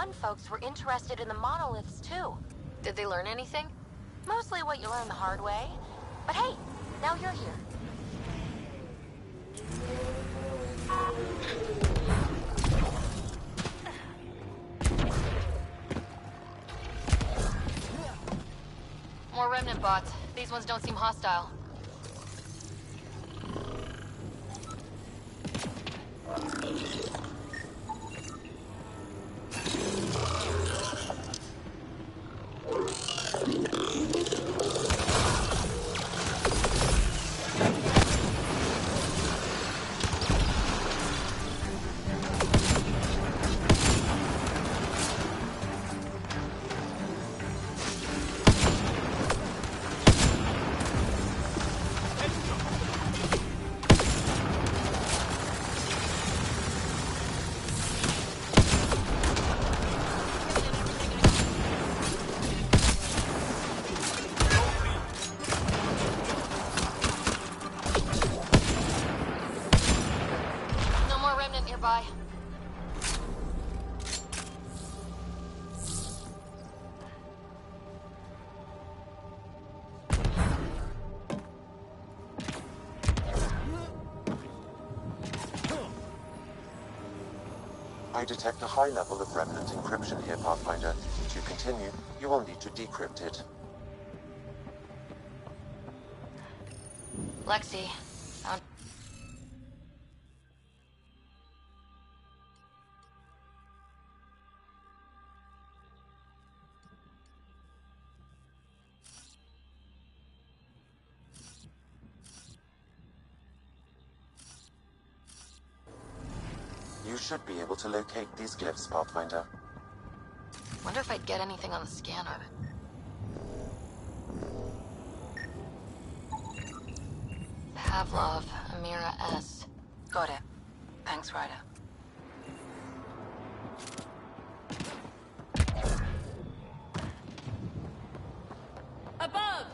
1 folks were interested in the monoliths too. Did they learn anything? Mostly what you learn the hard way. But hey, now you're here. More remnant bots. These ones don't seem hostile. Nearby. I detect a high level of remnant encryption here, Pathfinder. To continue, you will need to decrypt it. Lexi. You should be able to locate these glyphs, Pathfinder. Wonder if I'd get anything on the scanner. Pavlov, Amira S. Got it. Thanks, Ryder. Above!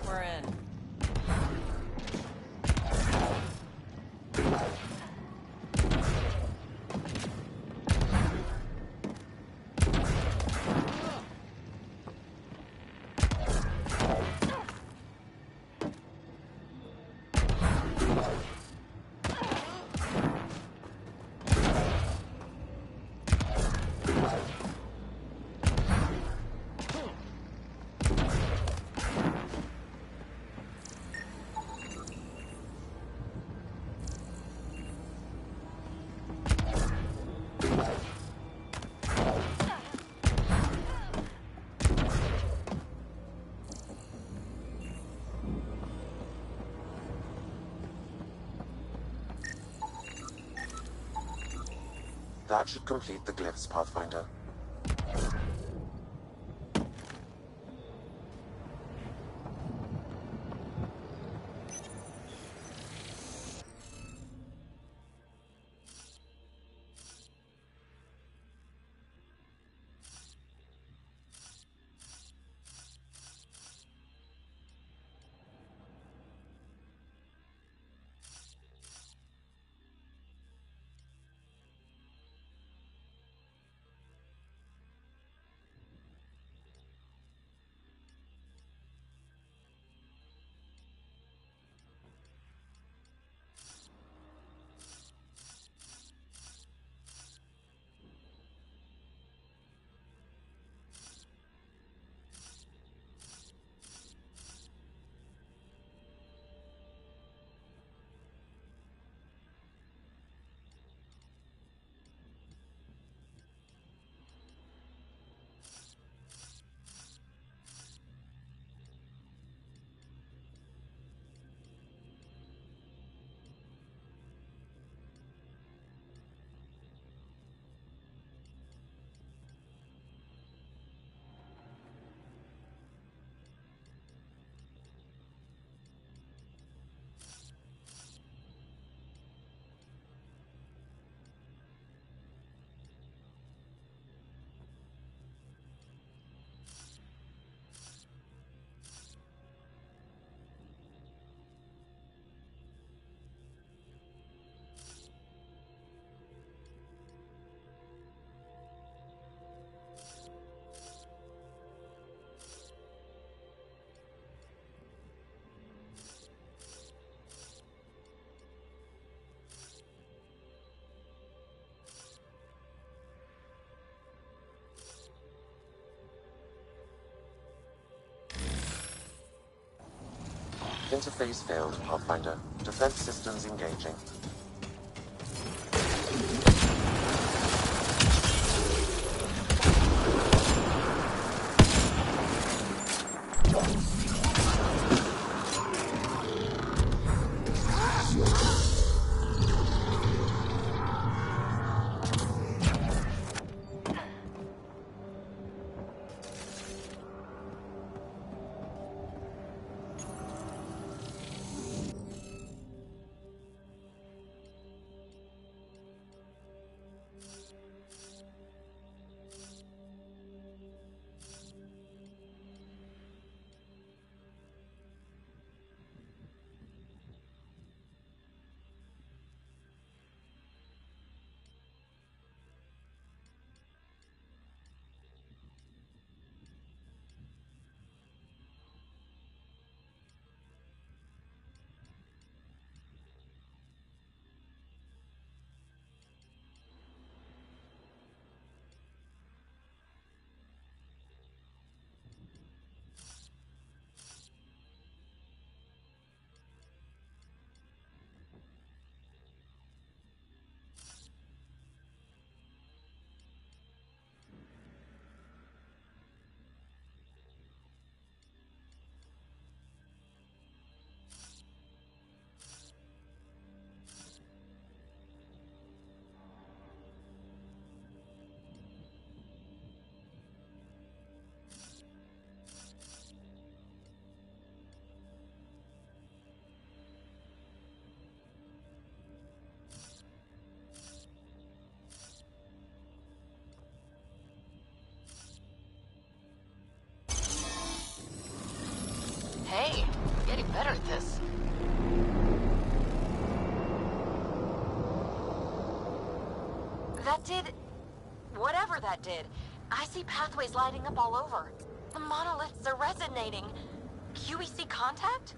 We're in. That should complete the glyphs, Pathfinder. Interface failed, Pathfinder. Defense systems engaging. Hey, I'm getting better at this. That did... whatever that did. I see pathways lighting up all over. The monoliths are resonating. QEC contact?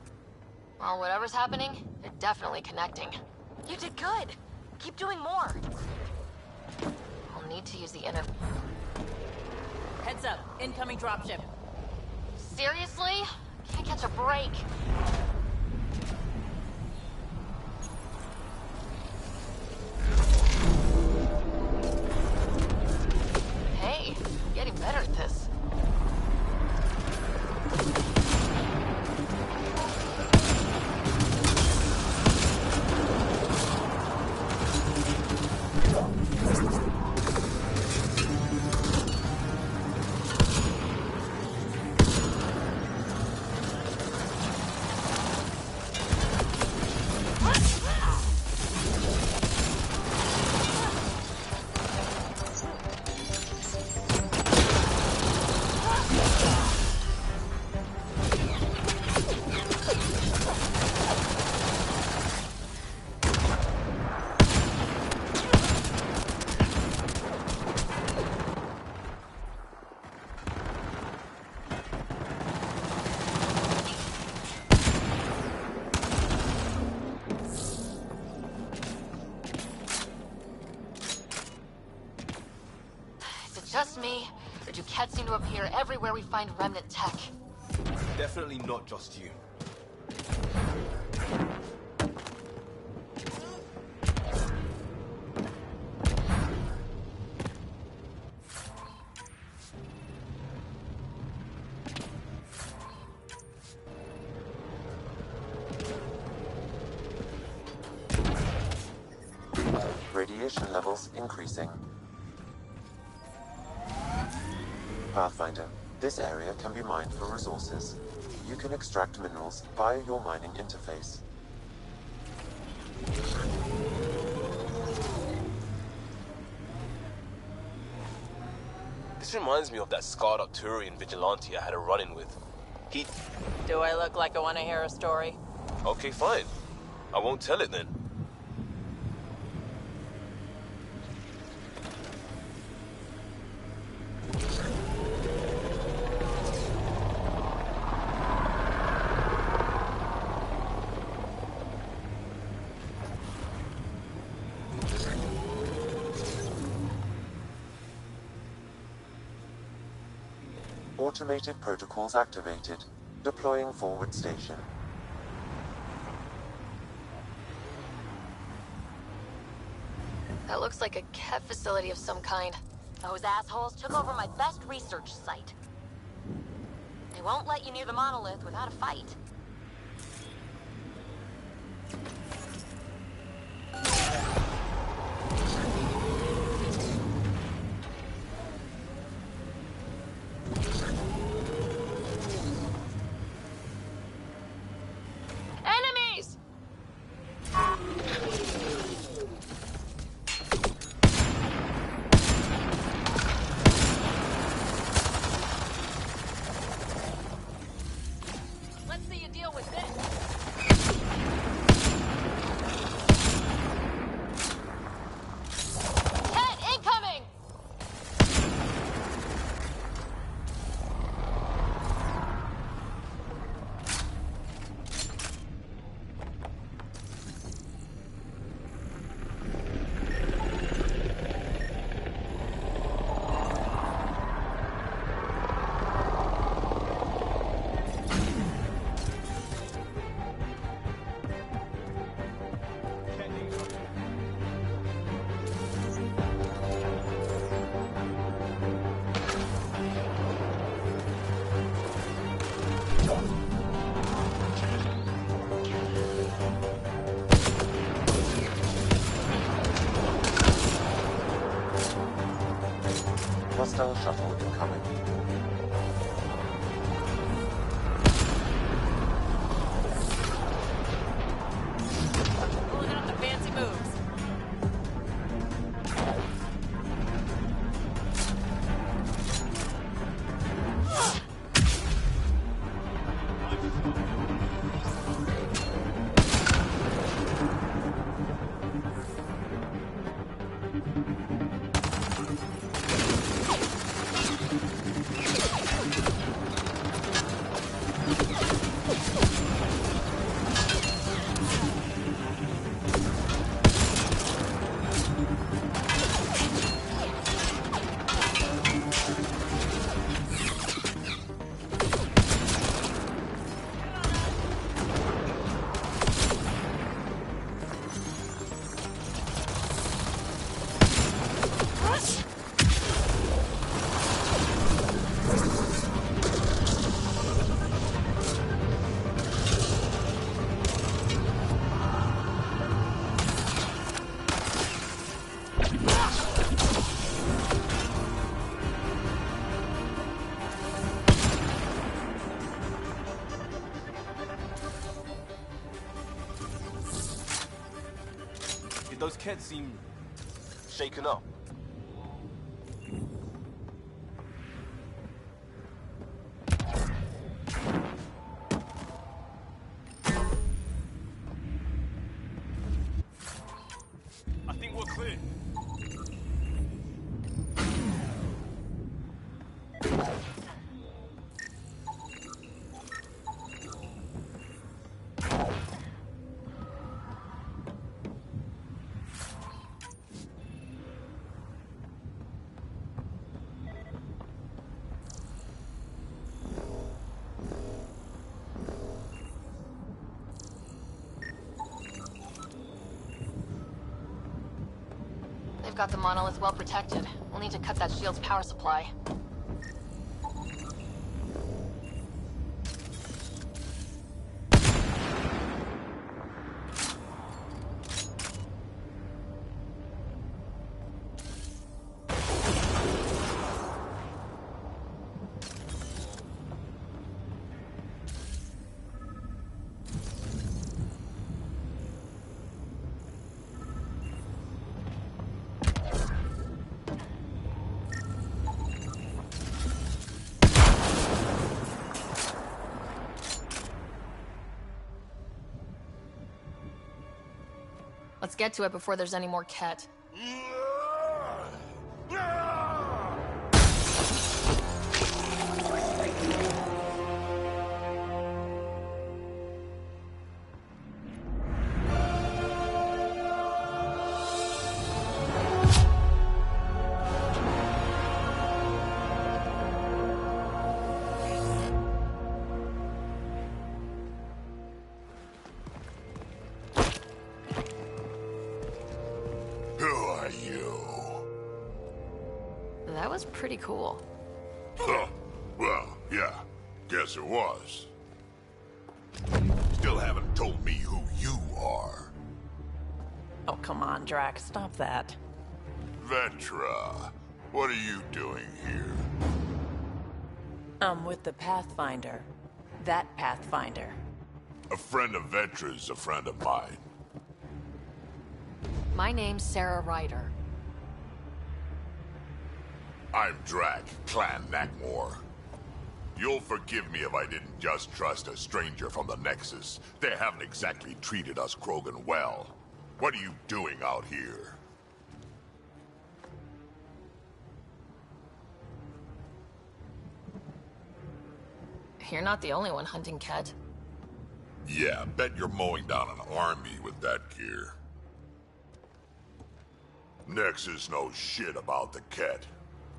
Well, whatever's happening, they're definitely connecting. You did good. Keep doing more. I'll need to use the inner... Heads up. Incoming dropship. Seriously? Can't catch a break. Hey, getting better at this. Just me, or do cats seem to appear everywhere we find remnant tech? Definitely not just you. Radiation levels increasing. Pathfinder, this area can be mined for resources. You can extract minerals via your mining interface. This reminds me of that scarred up Turian vigilante I had a run-in with. He... Do I look like I want to hear a story? Okay, fine. I won't tell it then. Automated protocols activated. Deploying forward station. That looks like a Ket facility of some kind. Those assholes took over my best research site. They won't let you near the monolith without a fight. Enemies! Let's see you deal with this. Ket, incoming! Hostile shuttle incoming. Pulling out the fancy moves. Those kids seem shaken up. I think we're clear. They've got the monolith well protected. We'll need to cut that shield's power supply. Let's get to it before there's any more Ket. Who are you? That was pretty cool. Huh. Well, yeah. Guess it was. Still haven't told me who you are. Oh, come on, Drax. Stop that. Vetra, what are you doing here? I'm with the Pathfinder. That Pathfinder. A friend of Vetra's a friend of mine. My name's Sarah Ryder. I'm Drac, Clan Nakmor. You'll forgive me if I didn't just trust a stranger from the Nexus. They haven't exactly treated us Krogan well. What are you doing out here? You're not the only one hunting Ket. Yeah, bet you're mowing down an army with that gear. Nexus knows shit about the Ket.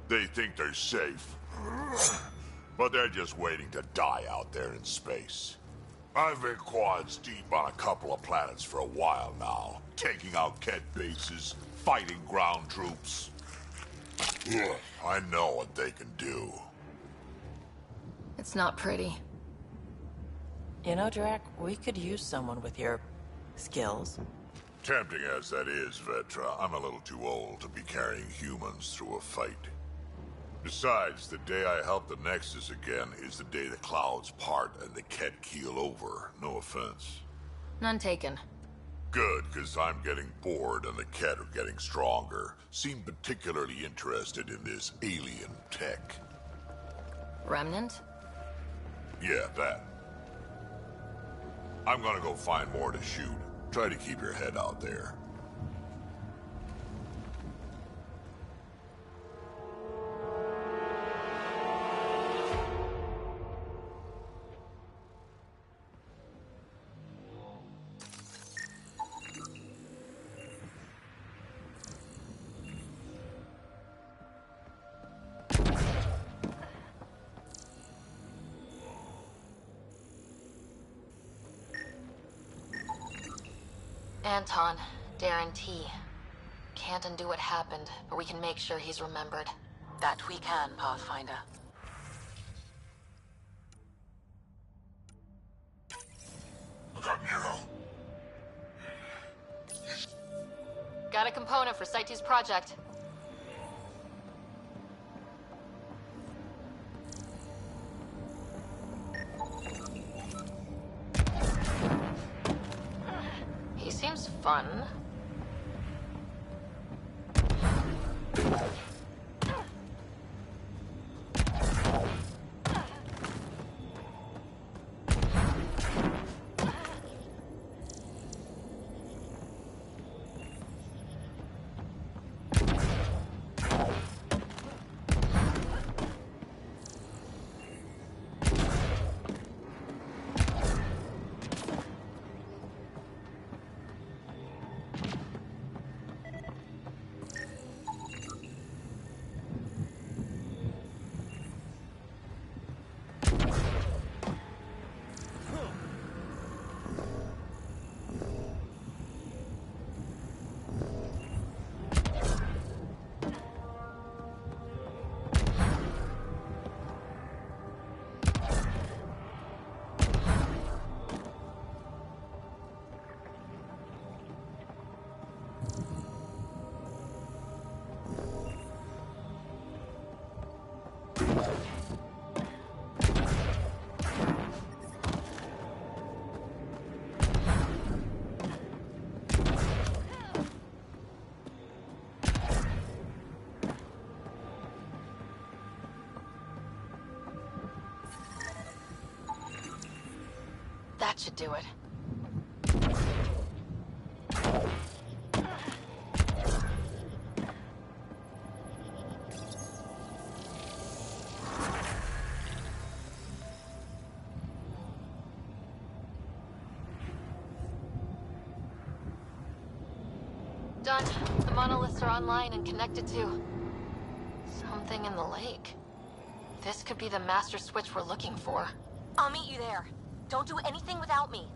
They think they're safe. But they're just waiting to die out there in space. I've been quads deep on a couple of planets for a while now, taking out Ket bases, fighting ground troops. Ugh, I know what they can do. It's not pretty. You know, Drac, we could use someone with your skills. Tempting as that is, Vetra, I'm a little too old to be carrying humans through a fight. Besides, the day I help the Nexus again is the day the clouds part and the Ket keel over. No offense. None taken. Good, because I'm getting bored and the Ket are getting stronger. Seem particularly interested in this alien tech. Remnant? Yeah, that. I'm gonna go find more to shoot. Try to keep your head out there. Anton, Darren T. Can't undo what happened, but we can make sure he's remembered. That we can, Pathfinder. Got a component for Site 2's project. He seems fun. That should do it. Done. The monoliths are online and connected to something in the lake. This could be the master switch we're looking for. I'll meet you there. Don't do anything without me.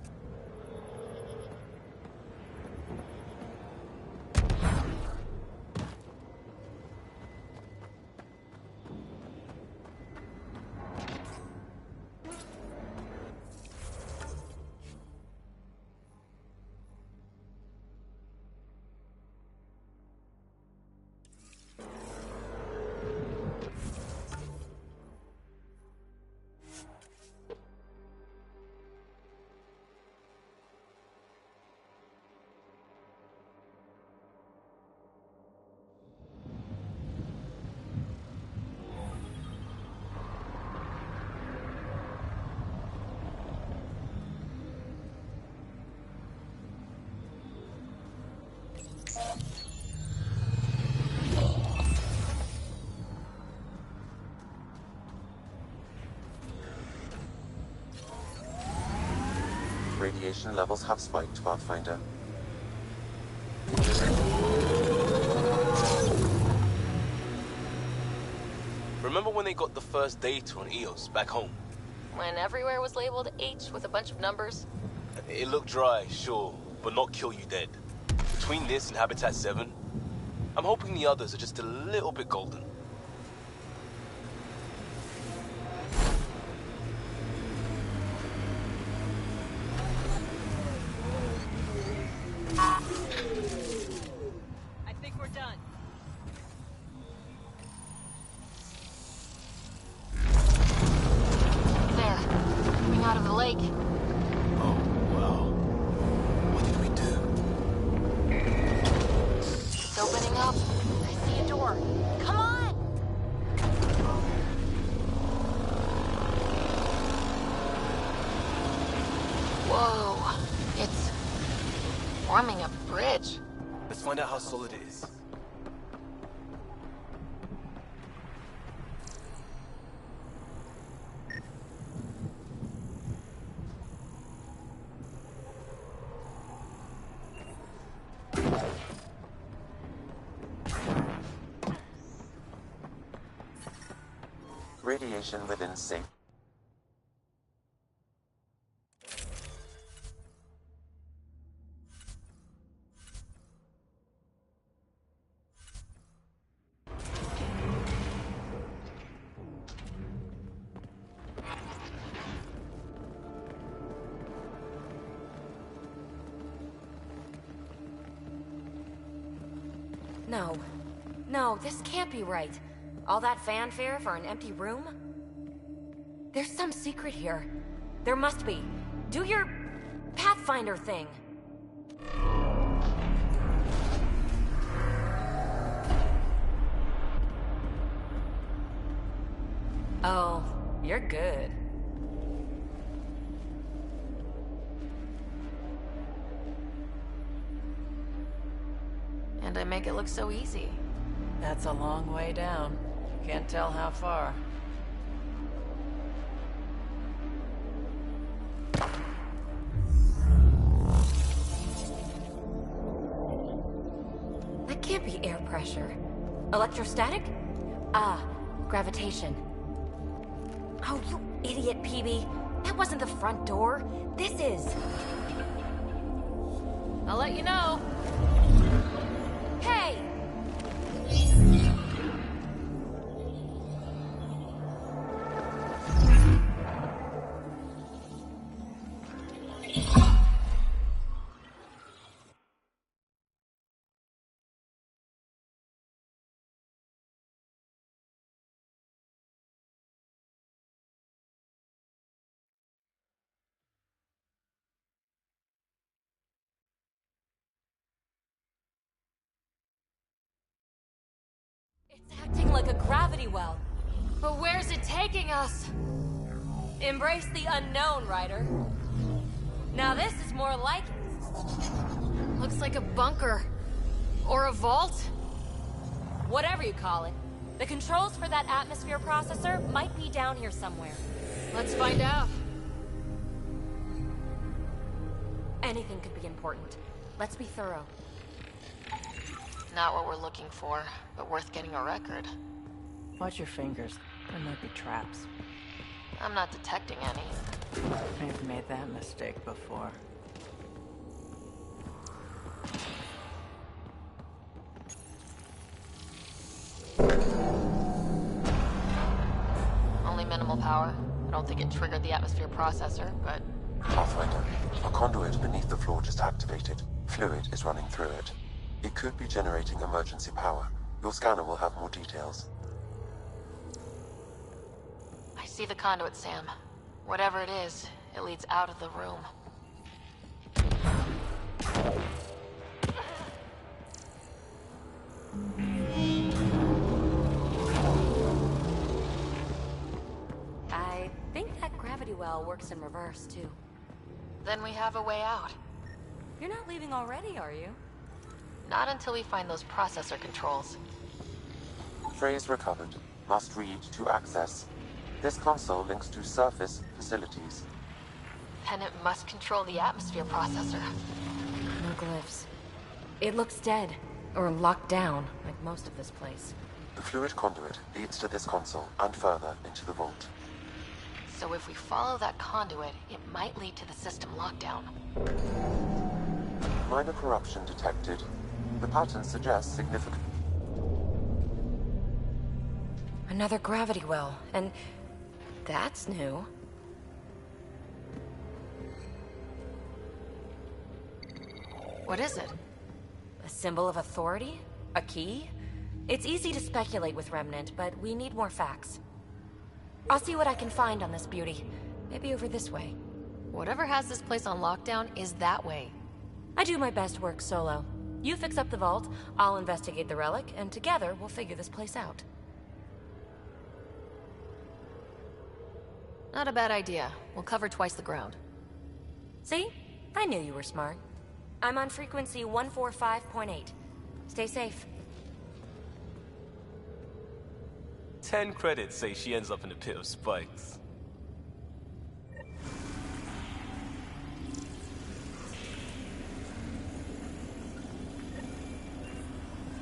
Radiation levels have spiked, Pathfinder. Remember when they got the first data on Eos back home? When everywhere was labeled H with a bunch of numbers? It looked dry, sure, but not kill you dead. Between this and Habitat 7, I'm hoping the others are just a little bit golden. I think we're done. There, coming out of the lake. Oh, wow. What did we do? It's opening up. I see a door. Come on! Whoa, it's forming a bridge. Let's find out how solid it is. Radiation within safe. No. No, this can't be right. All that fanfare for an empty room? There's some secret here. There must be. Do your Pathfinder thing. Oh, you're good. And I make it look so easy. That's a long way down. Can't tell how far. That can't be air pressure. Electrostatic? Ah, gravitation. Oh, you idiot, PB. That wasn't the front door. This is. I'll let you know. Hey! It's acting like a gravity well. But where's it taking us? Embrace the unknown, Ryder. Now this is more like it. Looks like a bunker. Or a vault? Whatever you call it. The controls for that atmosphere processor might be down here somewhere. Let's find out. Anything could be important. Let's be thorough. Not what we're looking for, but worth getting a record. Watch your fingers. There might be traps. I'm not detecting any. I've made that mistake before. Only minimal power. I don't think it triggered the atmosphere processor, but... Pathfinder, a conduit beneath the floor just activated. Fluid is running through it. It could be generating emergency power. Your scanner will have more details. I see the conduit, Sam. Whatever it is, it leads out of the room. I think that gravity well works in reverse, too. Then we have a way out. You're not leaving already, are you? Not until we find those processor controls. Phrase recovered. Must read to access. This console links to surface facilities. Then it must control the atmosphere processor. No glyphs. It looks dead, or locked down, like most of this place. The fluid conduit leads to this console and further into the vault. So if we follow that conduit, it might lead to the system lockdown. Minor corruption detected. The pattern suggests significant... Another gravity well, and that's new. What is it? A symbol of authority? A key? It's easy to speculate with Remnant, but we need more facts. I'll see what I can find on this beauty. Maybe over this way. Whatever has this place on lockdown is that way. I do my best work solo. You fix up the vault, I'll investigate the relic, and together we'll figure this place out. Not a bad idea. We'll cover twice the ground. See? I knew you were smart. I'm on frequency 145.8. Stay safe. 10 credits say she ends up in a pit of spikes.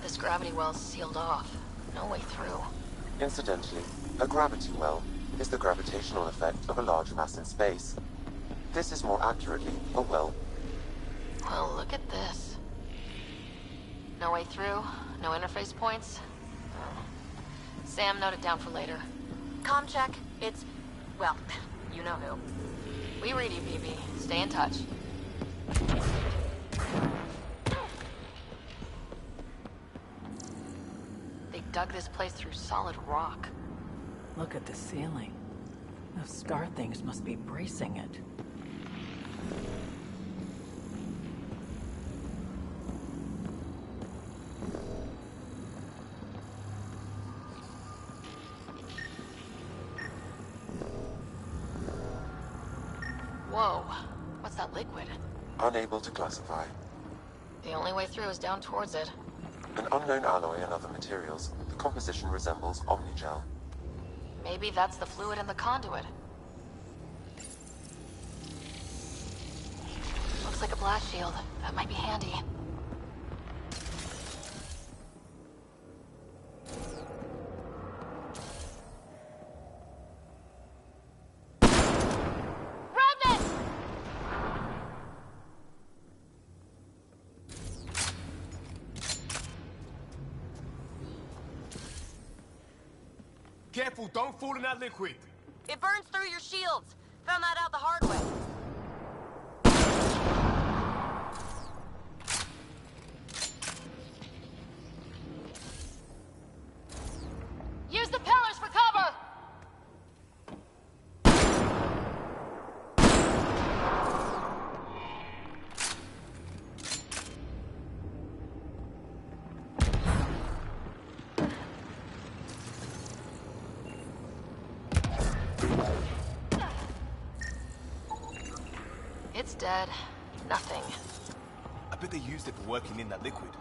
This gravity well's sealed off. No way through. Incidentally, a gravity well is the gravitational effect of a large mass in space. This is more accurately a well. Well, look at this. No way through, no interface points. Sam, note it down for later. Comm check. It's... well, you know who. We read you, BB. Stay in touch. They dug this place through solid rock. Look at the ceiling. Those star things must be bracing it. Whoa. What's that liquid? Unable to classify. The only way through is down towards it. An unknown alloy and other materials. The composition resembles omnigel. Maybe that's the fluid in the conduit. Looks like a blast shield. That might be handy. Careful, don't fall in that liquid. It burns through your shields. Found that out the hard way. Use the pillars for cover! It's dead. Nothing. I bet they used it for working in that liquid.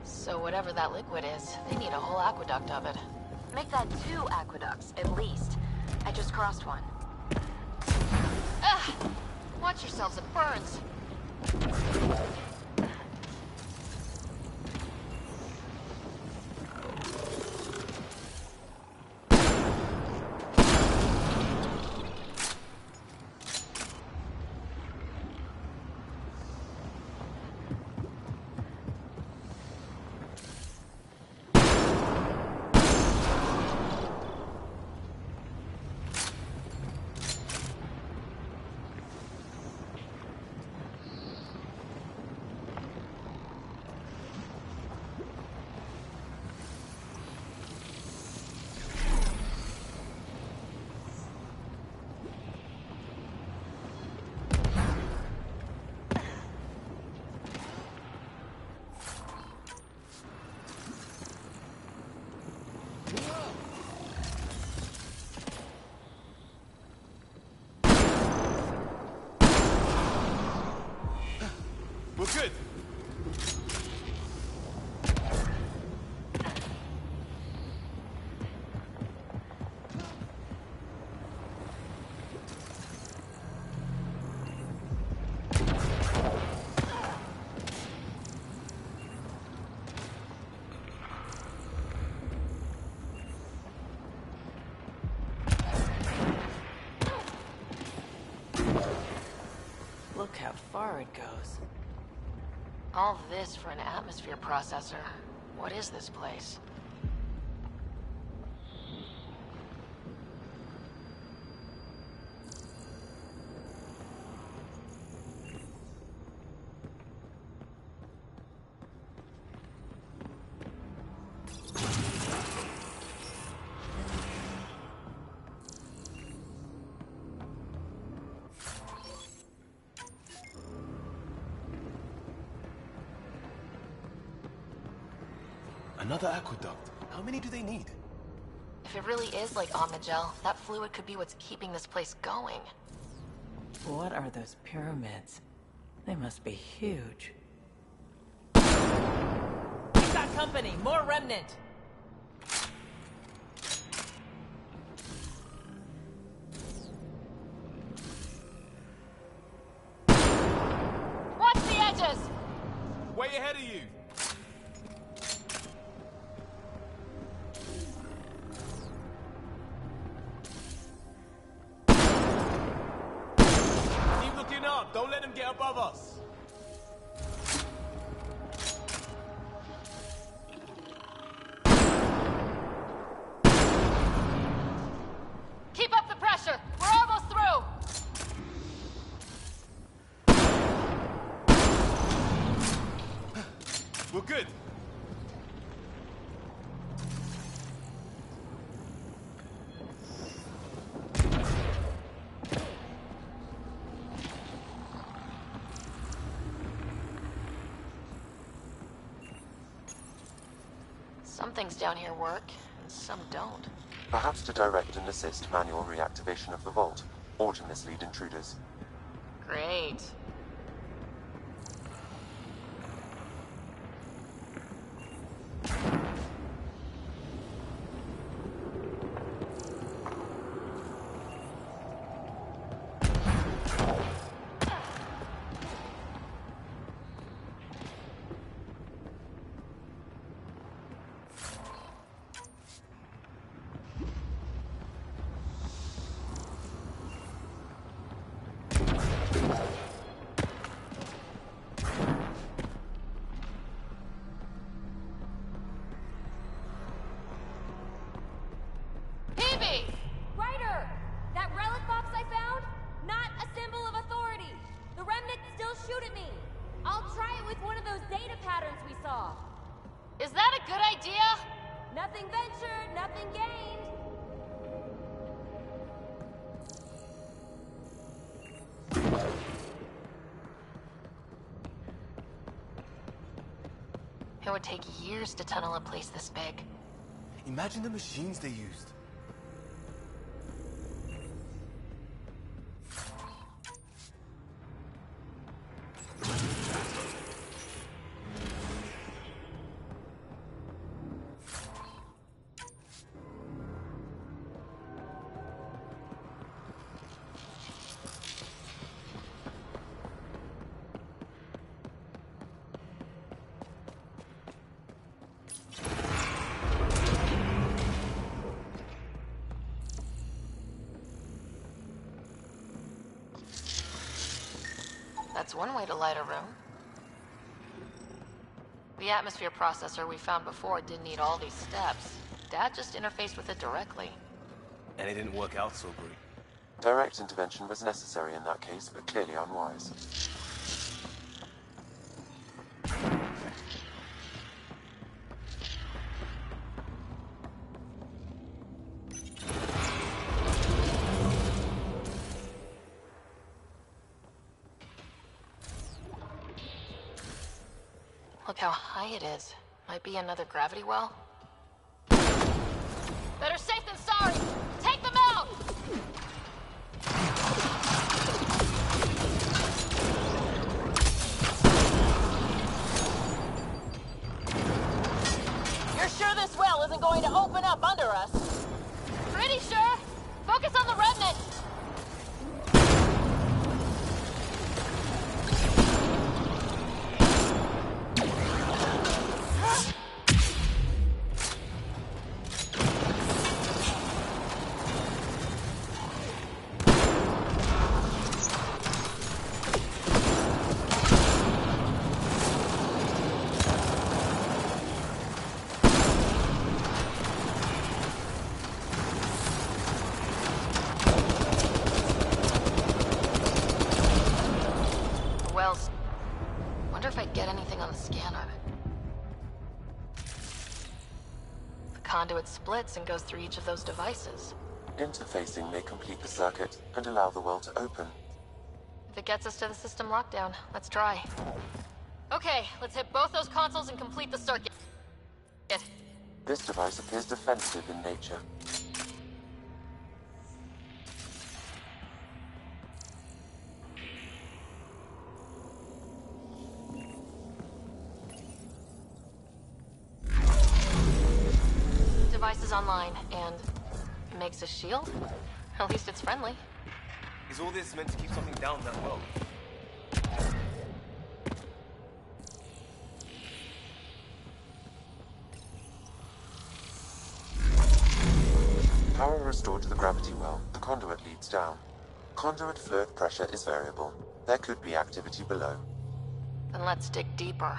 So whatever that liquid is, they need a whole aqueduct of it. Make that 2 aqueducts, at least. I just crossed one. Ah! Watch yourselves, it burns. far it goes. All this for an atmosphere processor. What is this place? Another aqueduct. How many do they need? If it really is like Omnigel, that fluid could be what's keeping this place going. What are those pyramids? They must be huge. We've got company! More remnant! Watch the edges! Way ahead of you! Keep looking up! Don't let them get above us! Keep up the pressure! We're almost through! We're good! Some things down here work, and some don't. Perhaps to direct and assist manual reactivation of the vault, or to mislead intruders. Great. Ryder! That relic box I found? Not a symbol of authority. The remnants still shoot at me. I'll try it with one of those data patterns we saw. Is that a good idea? Nothing ventured, nothing gained. It would take years to tunnel a place this big. Imagine the machines they used. That's one way to light a room. The atmosphere processor we found before didn't need all these steps. Dad just interfaced with it directly. And it didn't work out so great. Direct intervention was necessary in that case, but clearly unwise. Look how high it is. Might be another gravity well. Better safe than sorry! Take them out! You're sure this well isn't going to open up under us? Pretty sure! Focus on the remnant! conduit splits and goes through each of those devices. Interfacing may complete the circuit and allow the well to open. If it gets us to the system lockdown, let's try. Okay, let's hit both those consoles and complete the circuit. This device appears defensive in nature. Device is online, and makes a shield? At least it's friendly. Is all this meant to keep something down that well? Power restored to the gravity well. The conduit leads down. Conduit fluid pressure is variable. There could be activity below. Then let's dig deeper.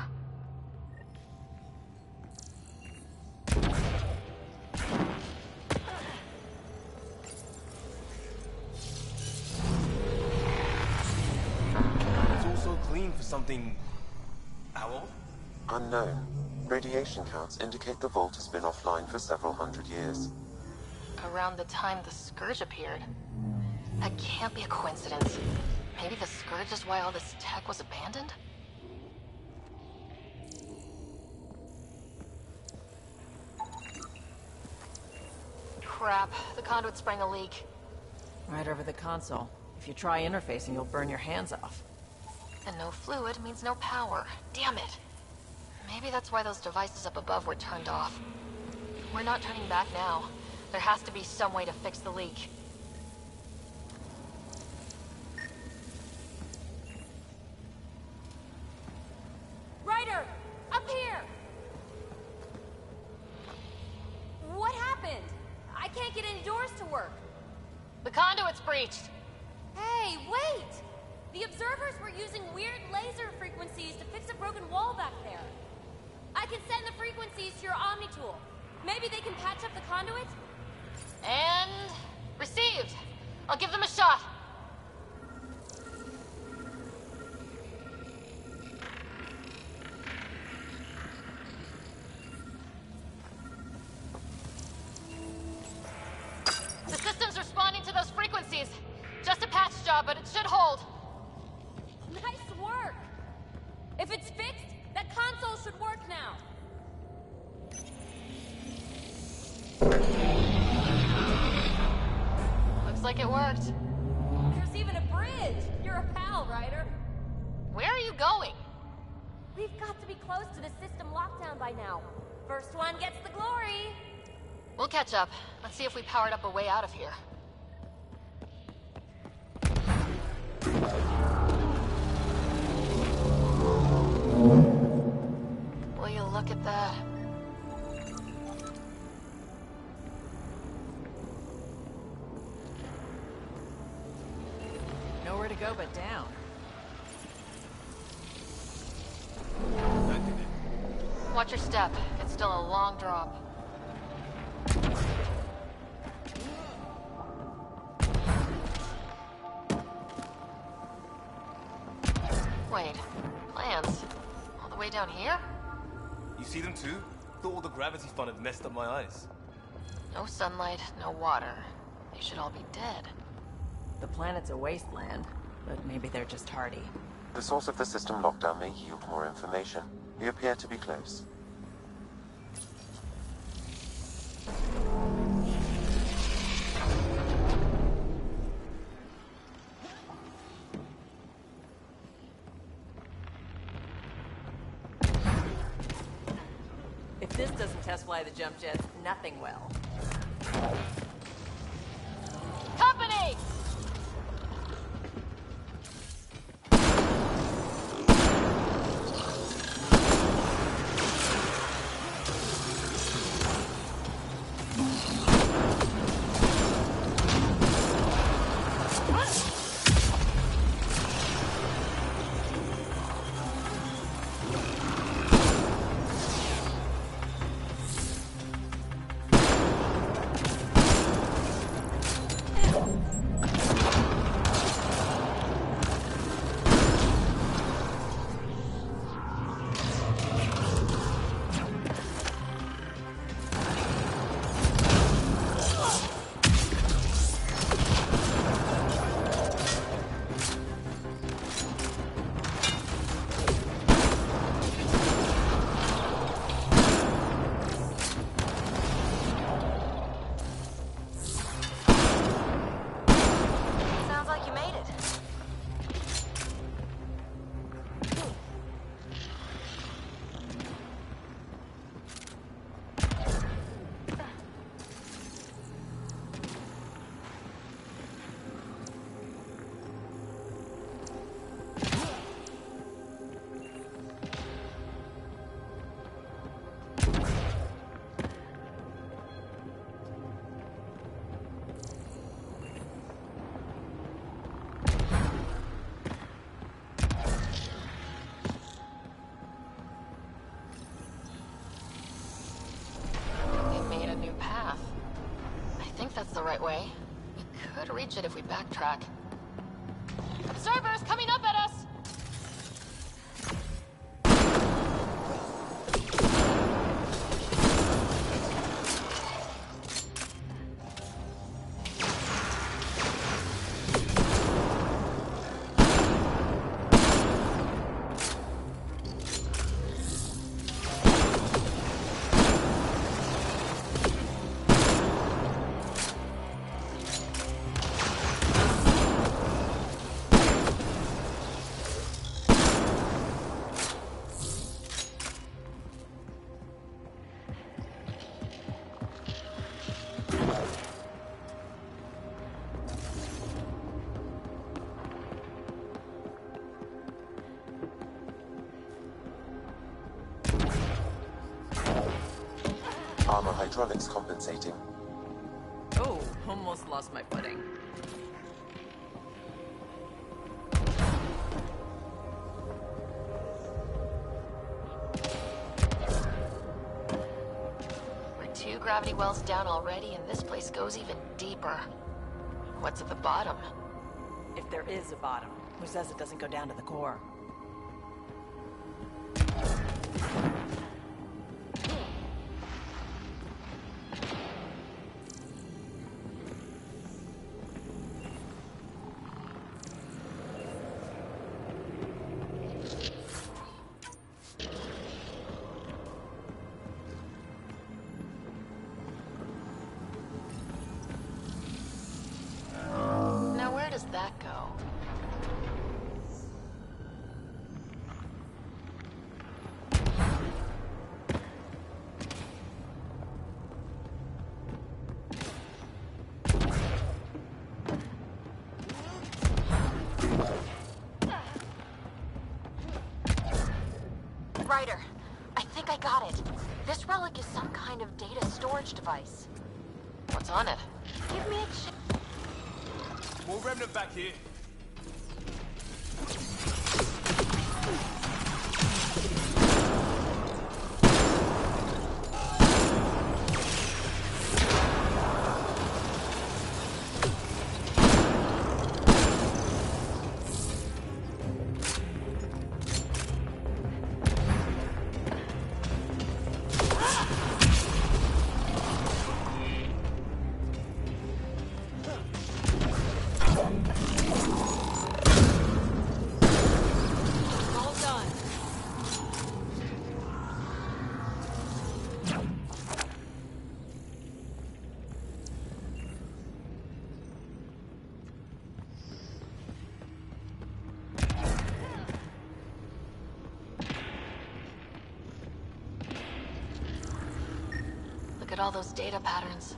It's also clean for something... how old? Unknown. Radiation counts indicate the vault has been offline for several hundred years. Around the time the Scourge appeared. That can't be a coincidence. Maybe the Scourge is why all this tech was abandoned? Crap, the conduit sprang a leak. Right over the console. If you try interfacing, you'll burn your hands off. And no fluid means no power. Damn it. Maybe that's why those devices up above were turned off. We're not turning back now. There has to be some way to fix the leak. Ryder! Up here! What happened? I can't get any doors to work. The conduit's breached. Hey, wait! The observers were using weird laser frequencies to fix a broken wall back there. I can send the frequencies to your Omni tool. Maybe they can patch up the conduit? And... received. I'll give them a shot. The system's responding to those frequencies. Just a patch job, but it should hold. Nice work! If it's fixed, that console should work now. Looks like it worked. There's even a bridge. You're a pal, Ryder. Where are you going? We've got to be close to the system lockdown by now. First one gets the glory. We'll catch up. Let's see if we powered up a way out of here. Will you look at that? Nowhere to go but down. Watch your step. It's still a long drop. Wait, plans? All the way down here? You see them too? Thought all the gravity fun had messed up my eyes. No sunlight, no water. They should all be dead. The planet's a wasteland, but maybe they're just hardy. The source of the system lockdown may yield more information. We appear to be close. If this doesn't test fly the jump jets, nothing will. Company! right way. We could reach it if we backtrack. Observers coming up at us! Armor hydraulics compensating. Oh, almost lost my footing. We're 2 gravity wells down already, and this place goes even deeper. What's at the bottom? If there is a bottom, who says it doesn't go down to the core? Now where does that go? Ryder, I think I got it. This relic is some kind of data storage device. What's on it? Give me a chance. More remnant back here. Look at all those data patterns.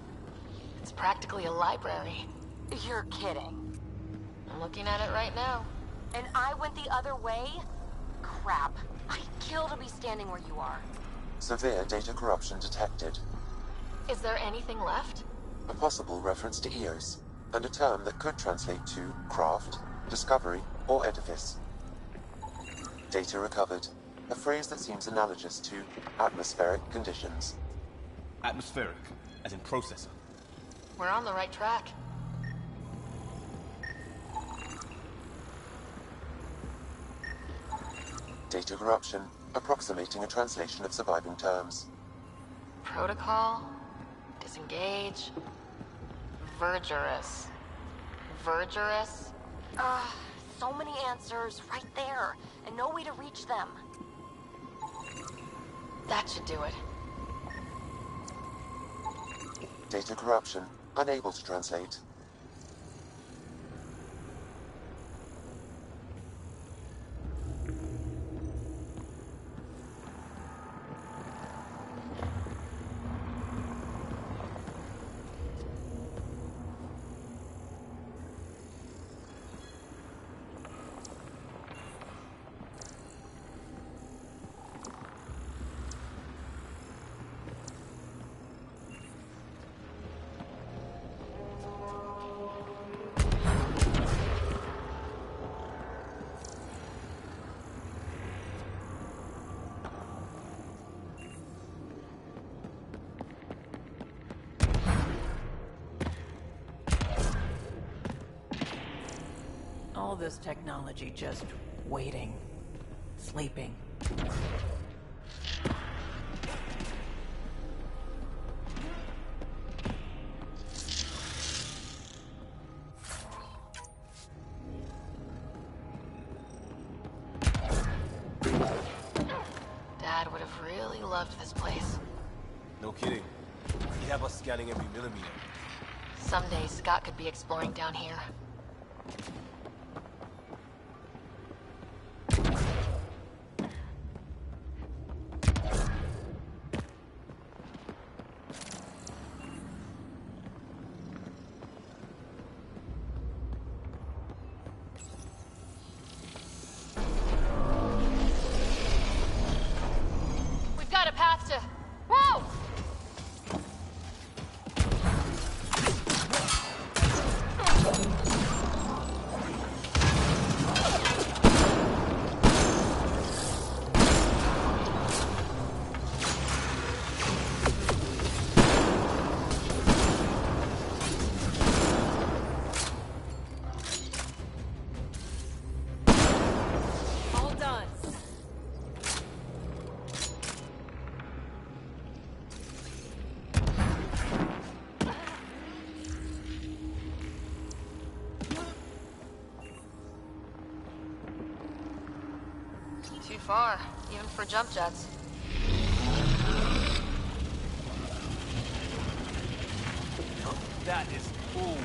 It's practically a library. You're kidding. I'm looking at it right now. And I went the other way? Crap. I'd kill to be standing where you are. Severe data corruption detected. Is there anything left? A possible reference to Eos, and a term that could translate to craft, discovery, or edifice. Data recovered. A phrase that seems analogous to atmospheric conditions. Atmospheric, as in processor. We're on the right track. Data corruption, approximating a translation of surviving terms. Protocol, disengage, Vergerous. Vergerous? So many answers right there, and no way to reach them. That should do it. Data corruption, unable to translate. all this technology just waiting, sleeping. Dad would have really loved this place. No kidding. He'd have us scanning every millimeter. Someday Scott could be exploring down here. We've got a path to... Whoa! All done. Too far, even for jump jets. That is cool.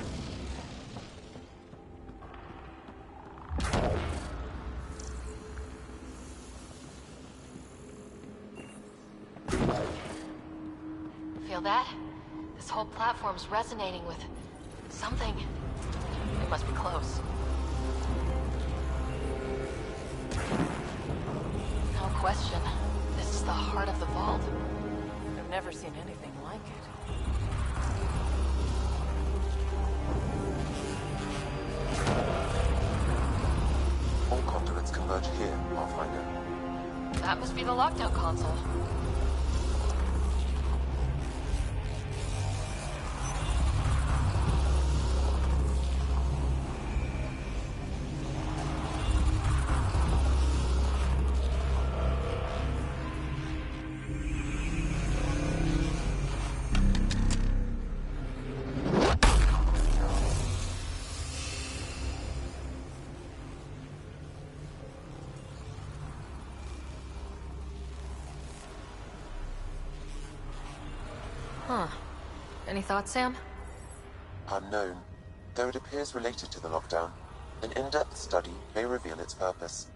Feel that? This whole platform's resonating with something. It must be close. No question. This is the heart of the vault. I've never seen anything like it. All conduits converge here, Pathfinder. That must be the lockdown console. Huh. Any thoughts, Sam? Unknown, though it appears related to the lockdown. An in-depth study may reveal its purpose.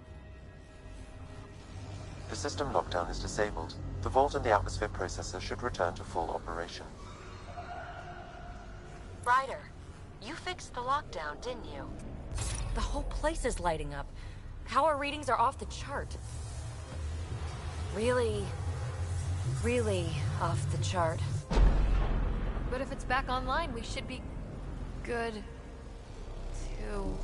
The system lockdown is disabled. The vault and the atmosphere processor should return to full operation. Ryder, you fixed the lockdown, didn't you? The whole place is lighting up. Power readings are off the chart. Really off the chart. But if it's back online, we should be good too.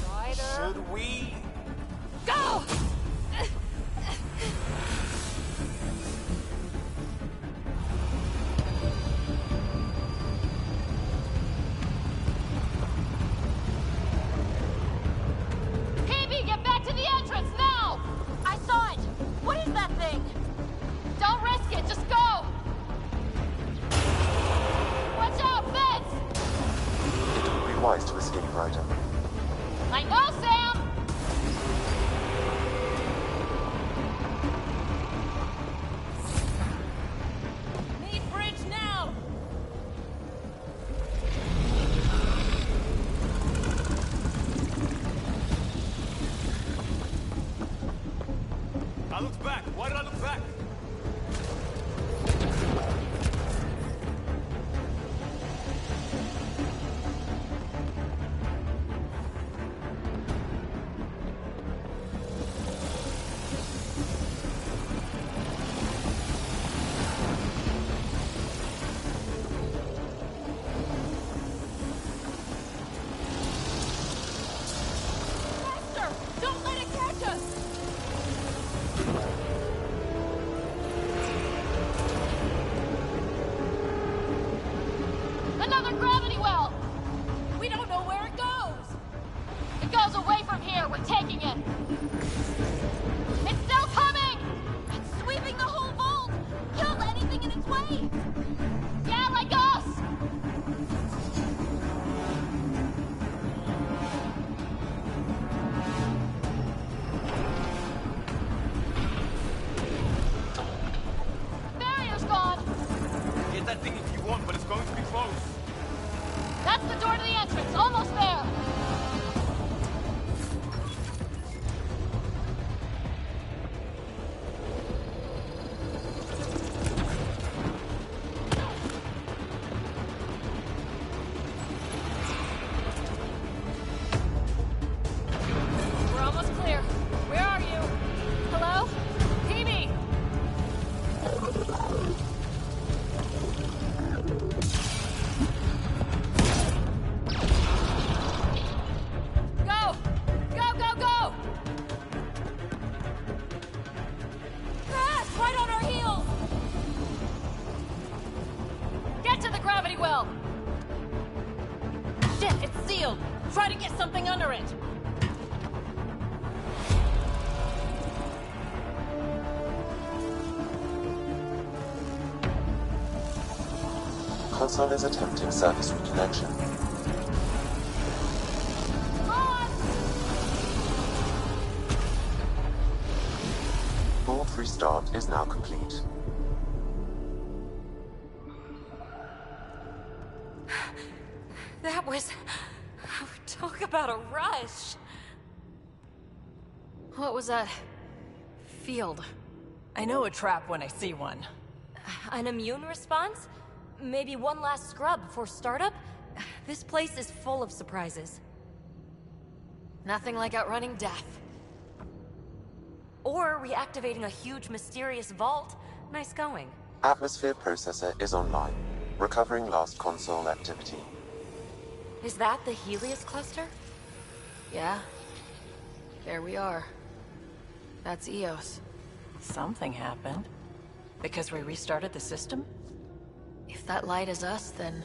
Ryder, Should we? go! PB, get back to the entrance now! I saw it! What is that thing? Don't risk it, just go! Watch out, fence! It would be wise to escape, Ryder. I know, Sam! Need bridge now! I looked back. Why did I look back? Faster! Don't let it catch us! console is attempting service reconnection. Board restart is now complete. That was... Talk about a rush! What was that? Field. I know a trap when I see one. An immune response? Maybe one last scrub before startup? This place is full of surprises. Nothing like outrunning death. Or reactivating a huge mysterious vault. Nice going. Atmosphere processor is online, recovering last console activity. Is that the Helios cluster? Yeah. There we are. That's Eos. Something happened. Because we restarted the system? If that light is us, then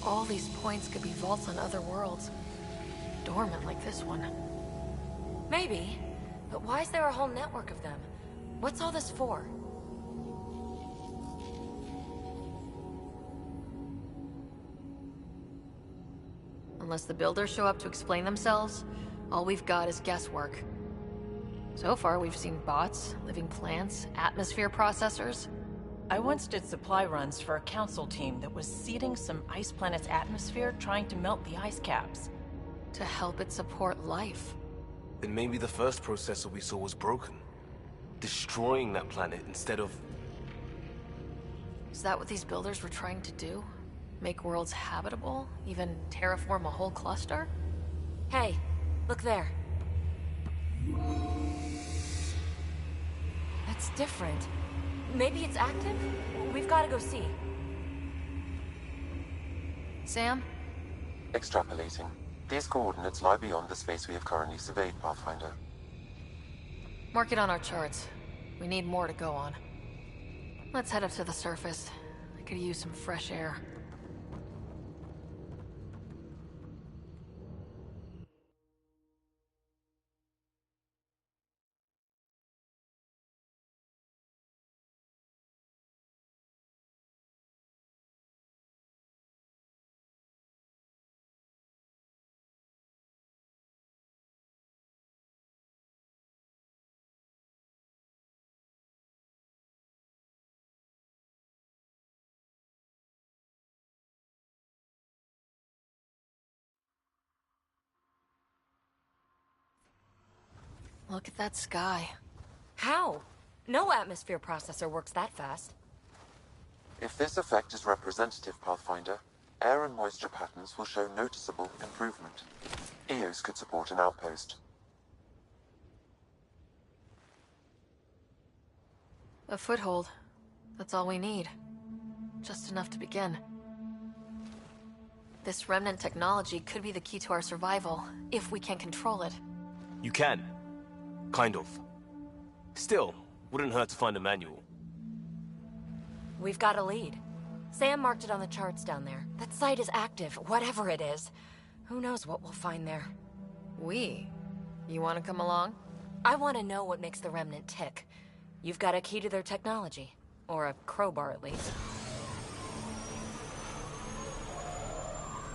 all these points could be vaults on other worlds. Dormant like this one. Maybe. But why is there a whole network of them? What's all this for? Unless the builders show up to explain themselves, all we've got is guesswork. So far, we've seen bots, living plants, atmosphere processors. I once did supply runs for a council team that was seeding some ice planet's atmosphere, trying to melt the ice caps. To help it support life. Then maybe the first processor we saw was broken. Destroying that planet instead of... Is that what these builders were trying to do? Make worlds habitable? Even terraform a whole cluster? Hey, look there. That's different. Maybe it's active? We've got to go see. Sam? Extrapolating. These coordinates lie beyond the space we have currently surveyed, Pathfinder. Mark it on our charts. We need more to go on. Let's head up to the surface. I could use some fresh air. Look at that sky. How? No atmosphere processor works that fast. If this effect is representative, Pathfinder, air and moisture patterns will show noticeable improvement. Eos could support an outpost. A foothold. That's all we need. Just enough to begin. This remnant technology could be the key to our survival, if we can control it. You can. Kind of. Still, wouldn't hurt to find a manual. We've got a lead. Sam marked it on the charts down there. That site is active, whatever it is. Who knows what we'll find there. We? You want to come along? I want to know what makes the Remnant tick. You've got a key to their technology. Or a crowbar, at least.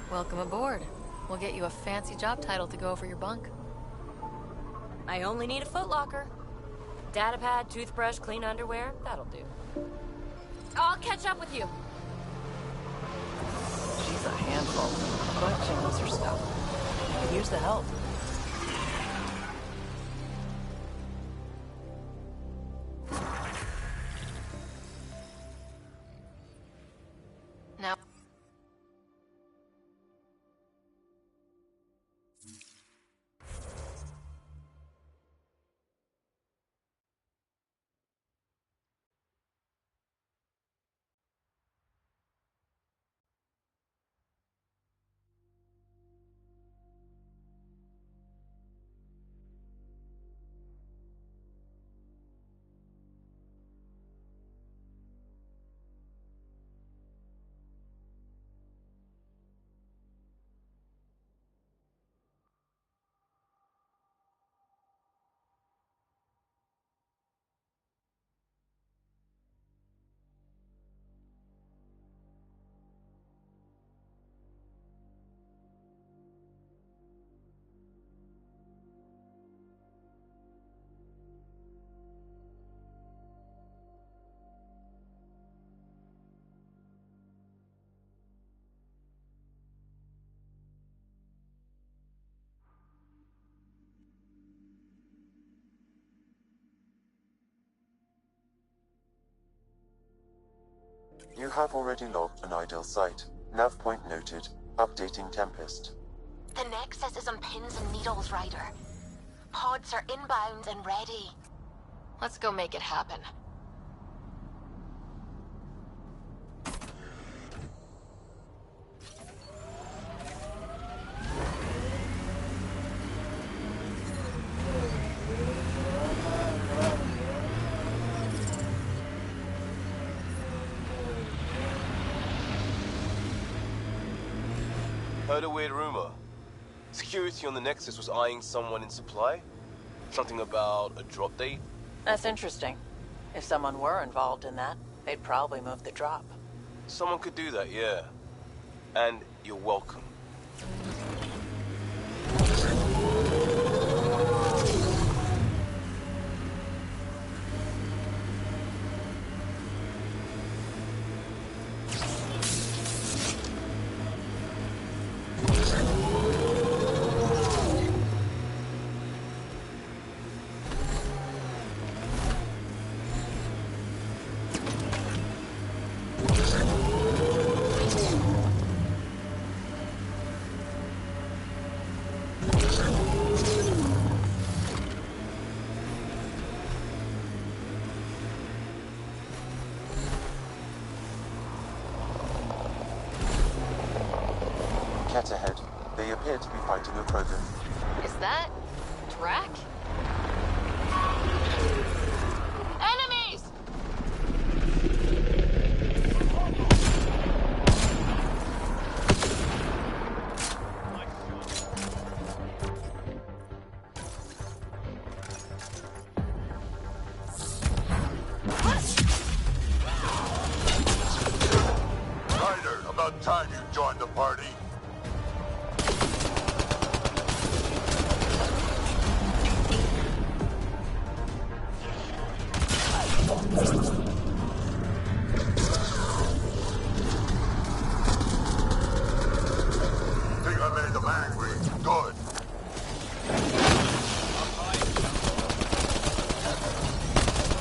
Welcome aboard. We'll get you a fancy job title to go over your bunk. I only need a footlocker. Datapad, toothbrush, clean underwear, that'll do. I'll catch up with you. She's a handful, but she knows her stuff. I could use the help. Now... You have already logged an ideal site. Nav point noted. Updating Tempest. The Nexus is on pins and needles, Ryder. Pods are inbound and ready. Let's go make it happen. Heard a weird rumor. Security on the Nexus was eyeing someone in supply? Something about a drop date? That's interesting. If someone were involved in that, they'd probably move the drop. Someone could do that, yeah. And you're welcome. Cat ahead. They appear to be fighting a Krogan. Is that... Drac? Enemies! Ryder, about time you joined the party. Think I made them angry. Good.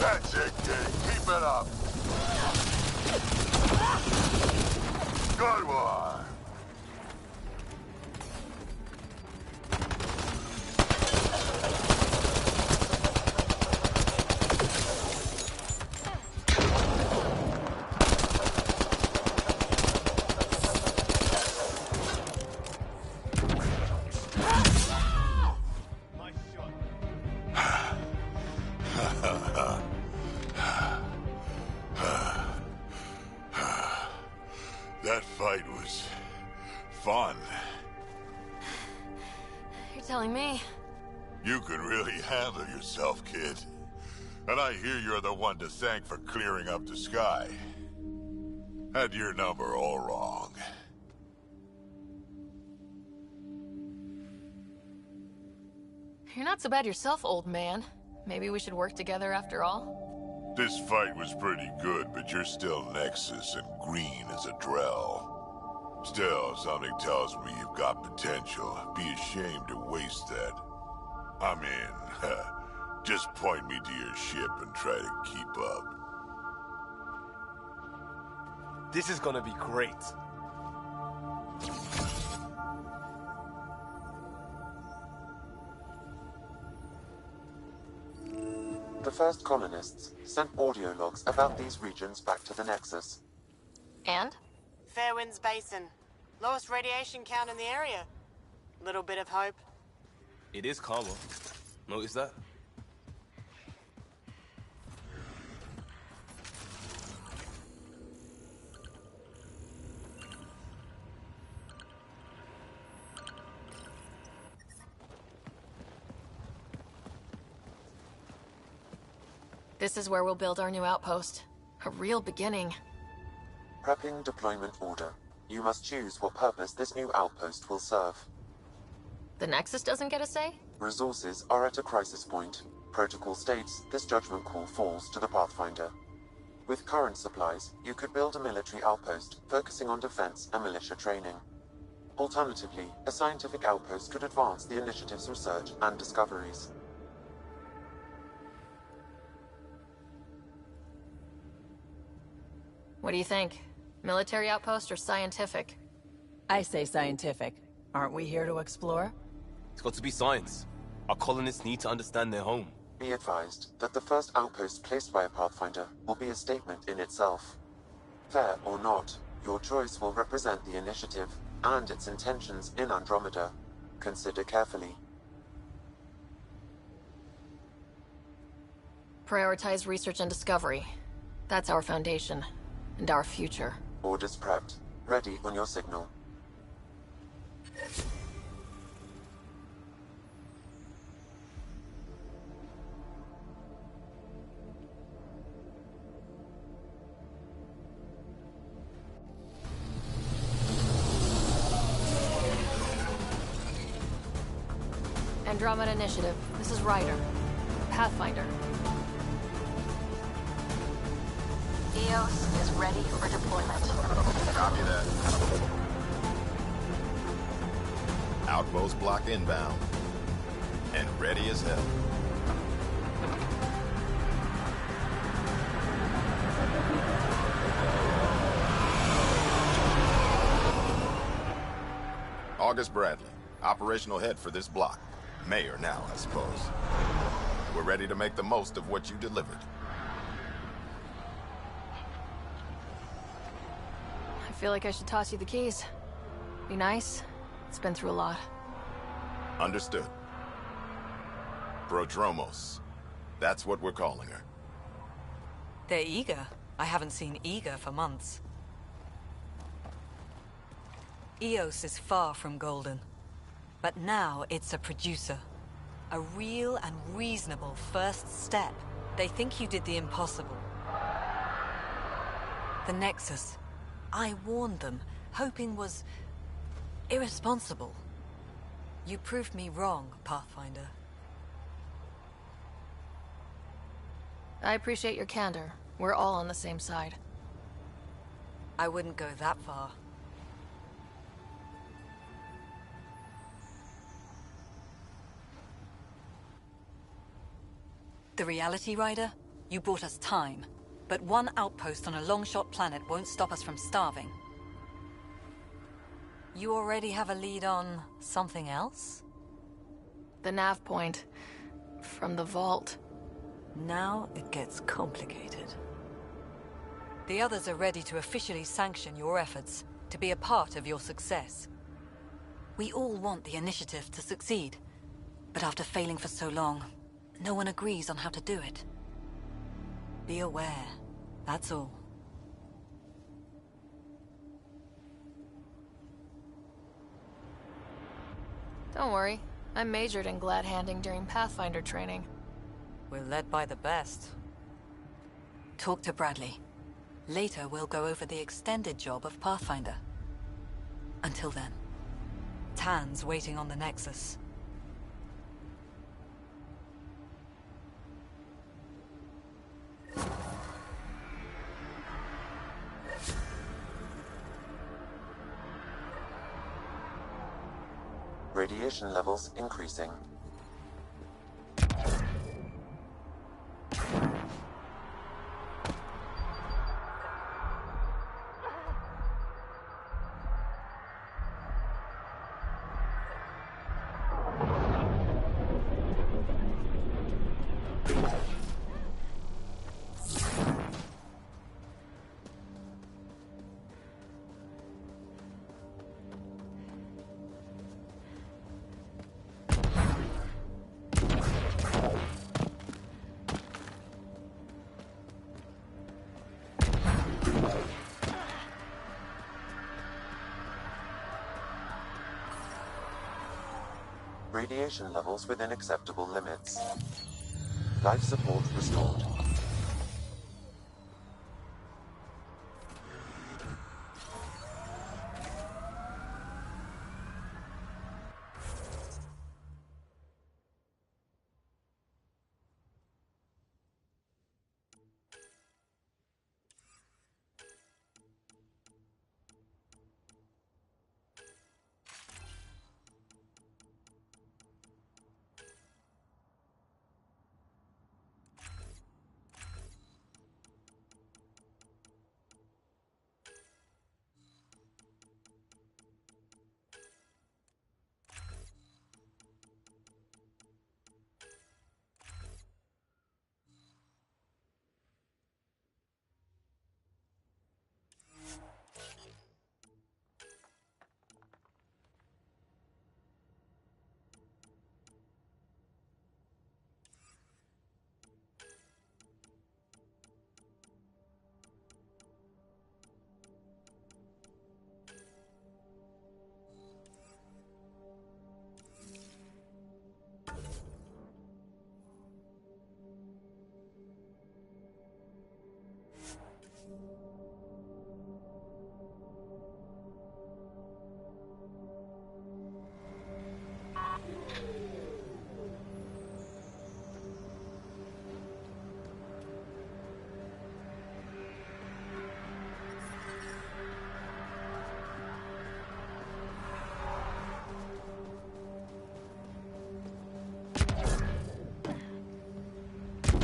That's it, kid. Keep it up. Good one. That fight was fun. You're telling me. You can really handle yourself, kid. And I hear you're the one to thank for clearing up the sky. Had your number all wrong. You're not so bad yourself, old man. Maybe we should work together after all? This fight was pretty good, but you're still Nexus and green as a Drell. Still, something tells me you've got potential. Be ashamed to waste that. I mean, just point me to your ship and try to keep up. This is gonna be great. The first colonists sent audio logs about these regions back to the Nexus. And? Fairwinds Basin. Lowest radiation count in the area. Little bit of hope. It is calmer. Notice that? This is where we'll build our new outpost. A real beginning. Prepping deployment order. You must choose what purpose this new outpost will serve. The Nexus doesn't get a say? Resources are at a crisis point. Protocol states this judgment call falls to the Pathfinder. With current supplies, you could build a military outpost focusing on defense and militia training. Alternatively, a scientific outpost could advance the initiative's research and discoveries. What do you think? Military outpost or scientific? I say scientific. Aren't we here to explore? It's got to be science. Our colonists need to understand their home. Be advised that the first outpost placed by a Pathfinder will be a statement in itself. Fair or not, your choice will represent the initiative and its intentions in Andromeda. Consider carefully. Prioritize research and discovery. That's our foundation. And our future. Orders prepped. Ready on your signal. Andromeda Initiative. This is Ryder. Pathfinder. EOS is ready for deployment. Copy that. Outpost block inbound. And ready as hell. August Bradley, operational head for this block. Mayor now, I suppose. We're ready to make the most of what you delivered. I feel like I should toss you the keys. Be nice. It's been through a lot. Understood. Prodromos. That's what we're calling her. They're eager. I haven't seen eager for months. EOS is far from golden. But now it's a producer. A real and reasonable first step. They think you did the impossible. The Nexus. I warned them, hoping was irresponsible. You proved me wrong, Pathfinder. I appreciate your candor. We're all on the same side. I wouldn't go that far. The Reality Rider? You brought us time. But one outpost on a long-shot planet won't stop us from starving. You already have a lead on something else? The nav point. From the vault. Now it gets complicated. The others are ready to officially sanction your efforts, to be a part of your success. We all want the initiative to succeed. But after failing for so long, no one agrees on how to do it. Be aware, that's all. Don't worry. I majored in glad handing during Pathfinder training. We're led by the best. Talk to Bradley. Later we'll go over the extended job of Pathfinder. Until then, Tan's waiting on the Nexus. Radiation levels increasing. Radiation levels within acceptable limits. Life support restored.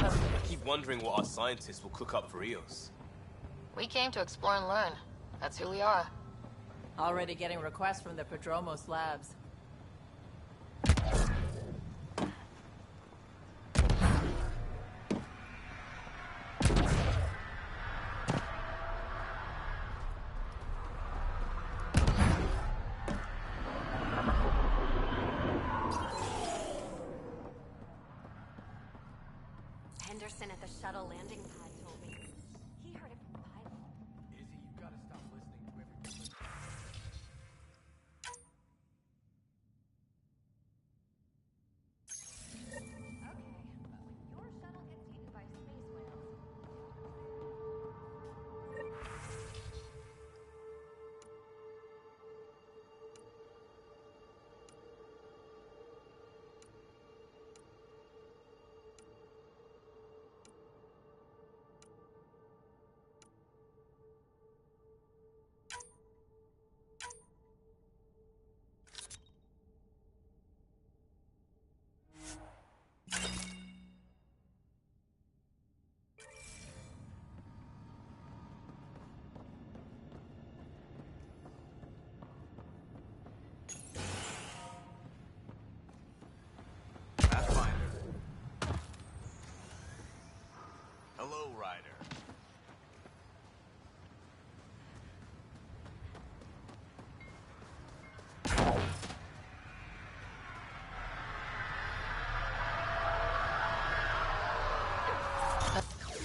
I keep wondering what our scientists will cook up for Eos. We came to explore and learn. That's who we are. Already getting requests from the Prodromos labs. Henderson at the shuttle landing pad told me. He heard it from the pilot. Izzy, you've got to stop listening to everything. Okay, but when your shuttle gets eaten by space whales... Pathfinder. Hello, Ryder.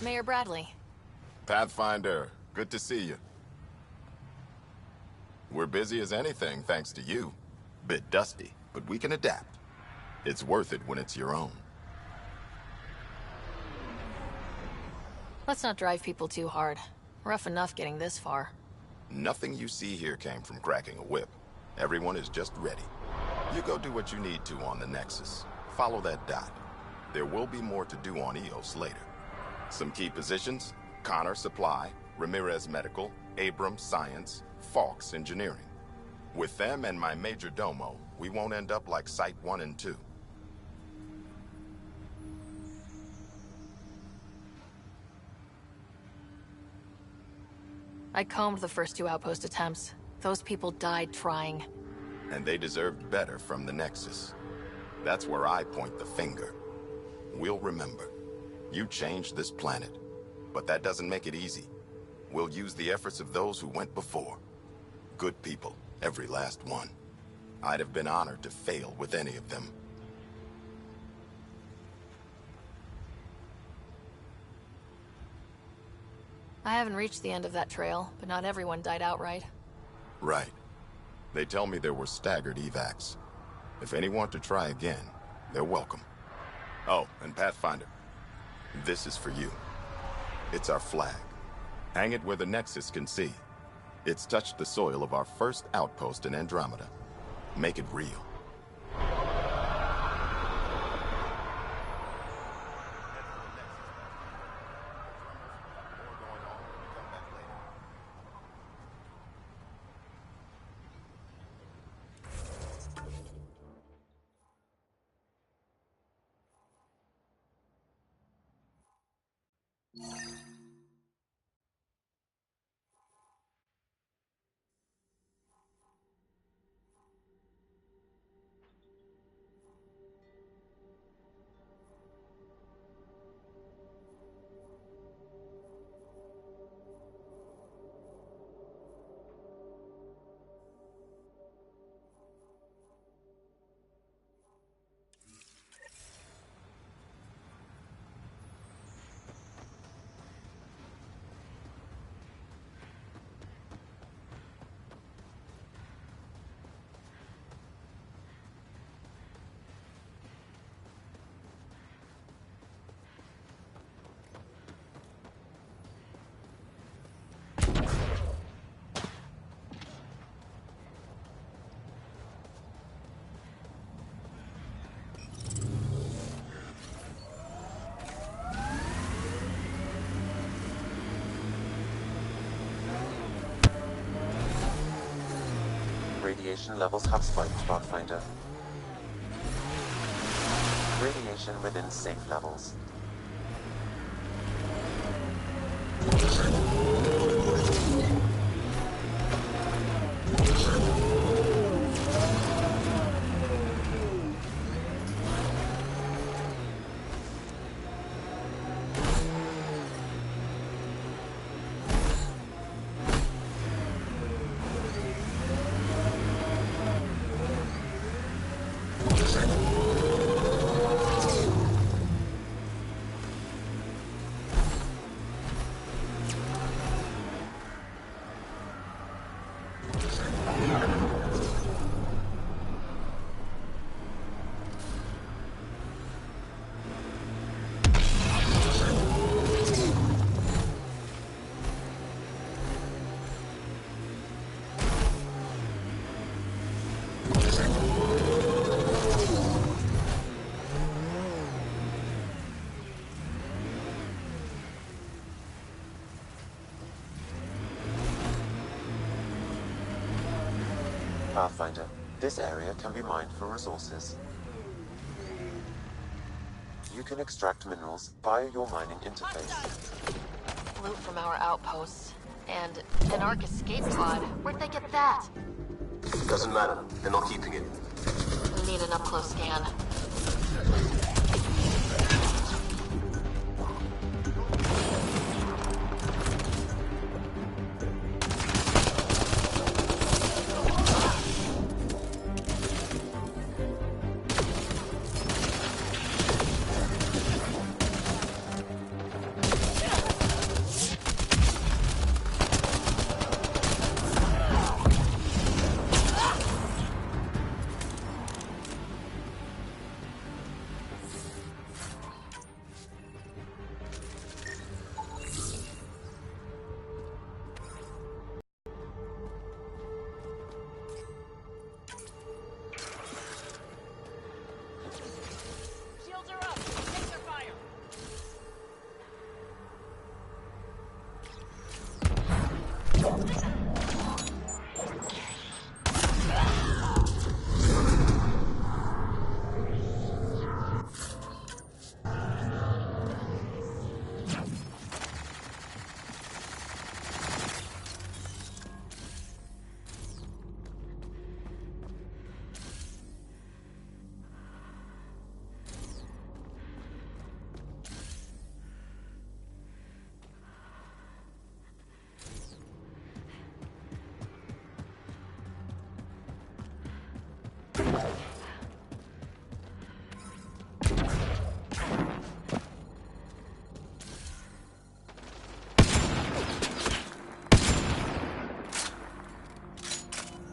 Mayor Bradley. Pathfinder, good to see you. We're busy as anything, thanks to you. Bit dusty, but we can adapt. It's worth it when it's your own. Let's not drive people too hard. Rough enough getting this far. Nothing you see here came from cracking a whip. Everyone is just ready. You go do what you need to on the Nexus. Follow that dot. There will be more to do on Eos later. Some key positions: Connor Supply, Ramirez Medical, Abrams Science, Fawkes Engineering. With them and my major domo, we won't end up like Site 1 and 2. I combed the first 2 outpost attempts. Those people died trying. And they deserved better from the Nexus. That's where I point the finger. We'll remember. You changed this planet. But that doesn't make it easy. We'll use the efforts of those who went before. Good people, every last one. I'd have been honored to fail with any of them. I haven't reached the end of that trail, but not everyone died outright. Right. They tell me there were staggered evacs. If any want to try again, they're welcome. Oh, and Pathfinder, this is for you. It's our flag. Hang it where the Nexus can see. It's touched the soil of our first outpost in Andromeda. Make it real. Radiation levels have spiked, Pathfinder. Radiation within safe levels. Pathfinder, this area can be mined for resources. You can extract minerals via your mining interface. Loot from our outposts. And an Ark escape pod. Where'd they get that? Doesn't matter. They're not keeping it. We need an up-close scan.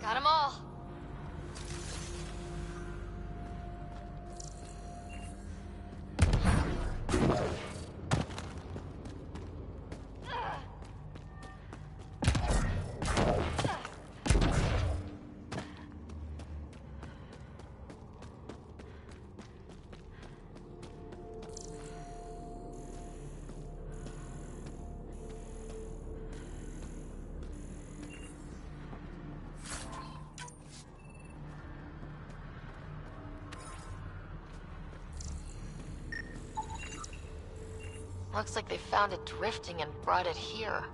Got 'em all. Looks like they found it drifting and brought it here.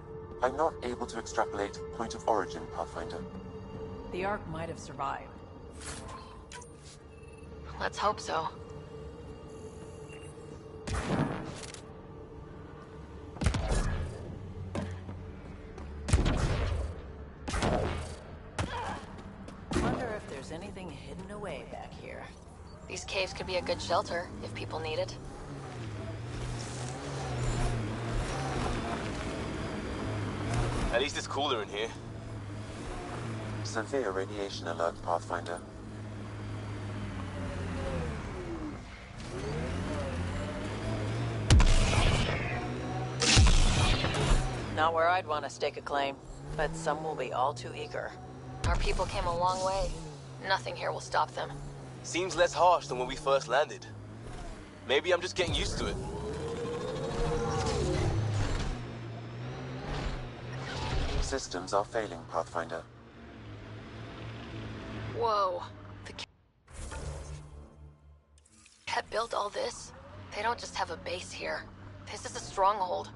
I'm not able to extrapolate point of origin, Pathfinder. The Ark might have survived. Let's hope so. Wonder if there's anything hidden away back here. These caves could be a good shelter, if people need it. At least it's cooler in here. Severe radiation alert, Pathfinder. Not where I'd want to stake a claim, but some will be all too eager. Our people came a long way. Nothing here will stop them. Seems less harsh than when we first landed. Maybe I'm just getting used to it. Systems are failing, Pathfinder. Whoa. The Ket built all this? They don't just have a base here. This is a stronghold.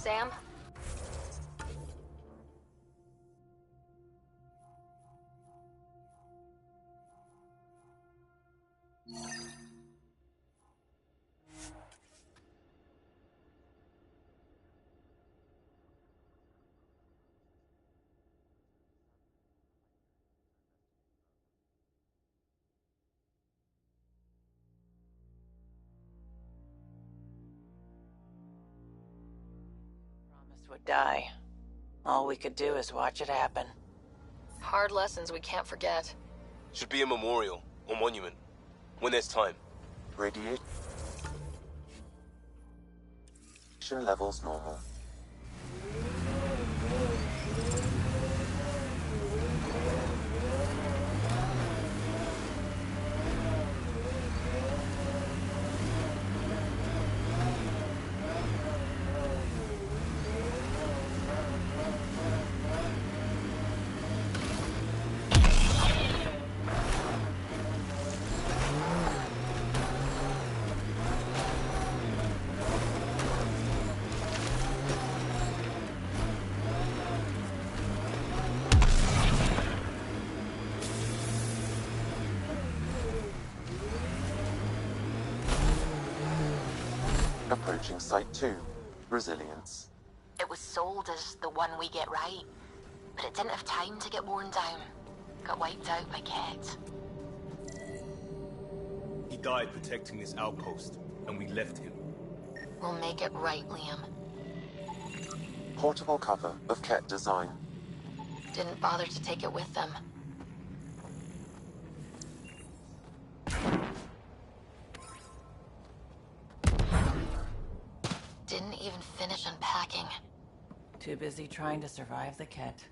Sam? Promised would die. All we could do is watch it happen. Hard lessons we can't forget. Should be a memorial or monument when there's time. Radiation levels normal. Approaching Site 2. Resilience. It was sold as the one we get right, but it didn't have time to get worn down. Got wiped out by Ket. He died protecting this outpost, and we left him. We'll make it right, Liam. Portable cover of Ket design. Didn't bother to take it with them. Didn't even finish unpacking. Too busy trying to survive the Ket.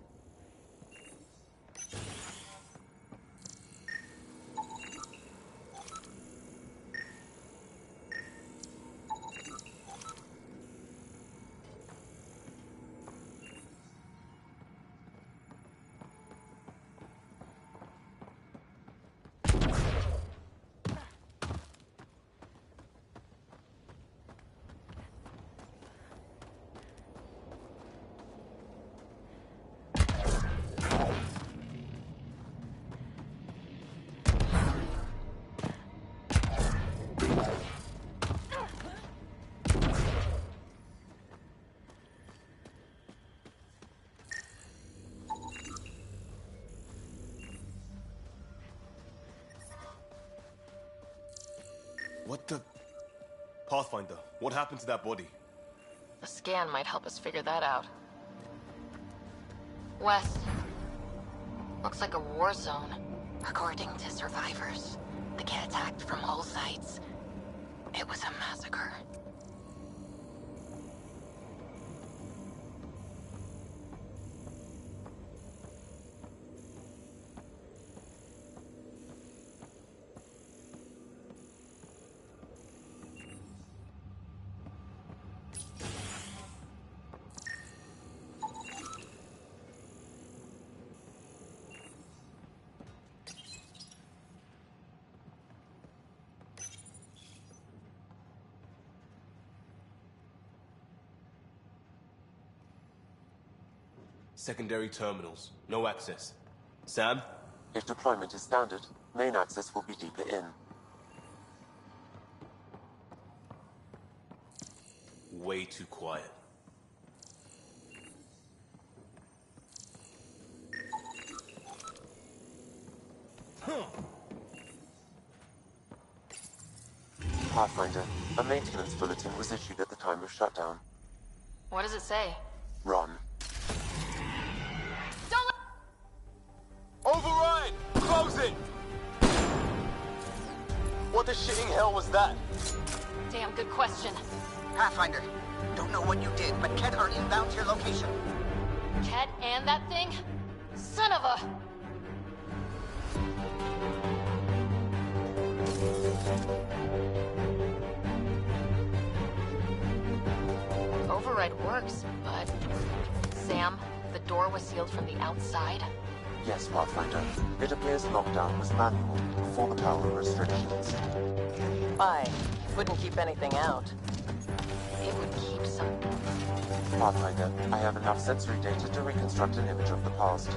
What the... Pathfinder, what happened to that body? The scan might help us figure that out. West. Looks like a war zone. According to survivors, the kid attacked from all sides. It was a massacre. Secondary terminals. No access. Sam? If deployment is standard, main access will be deeper in. Way too quiet. Pathfinder, a maintenance bulletin was issued at the time of shutdown. What does it say? Run. Override! Close it! What the shitting hell was that? Damn, good question. Pathfinder, don't know what you did, but Ket are inbound to your location. Ket and that thing? Son of a... Override works, but... Sam, the door was sealed from the outside? Yes, Pathfinder. It appears lockdown was manual before the power restrictions. Why? Wouldn't keep anything out. It would keep some... Pathfinder, I have enough sensory data to reconstruct an image of the past.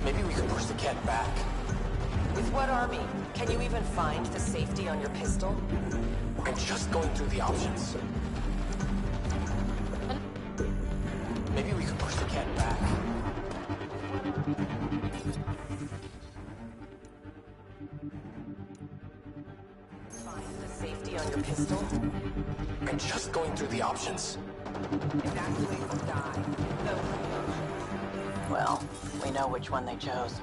Maybe we could push the cat back. With what army? Can you even find the safety on your pistol? I'm just going through the options. Maybe we could push the cat back. Find the safety on your pistol? I'm just going through the options. Evacuate or die. Well, we know which one they chose.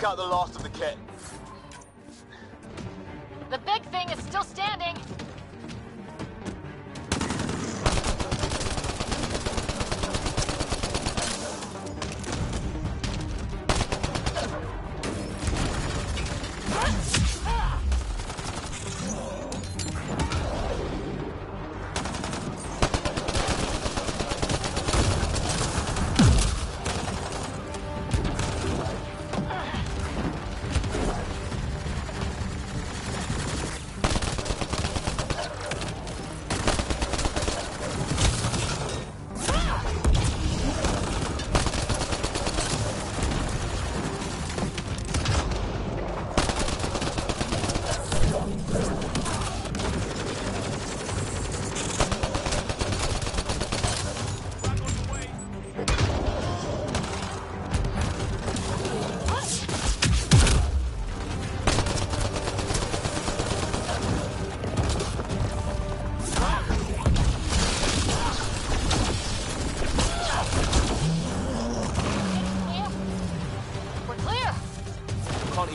Out the last of the kit. The big thing is still standing.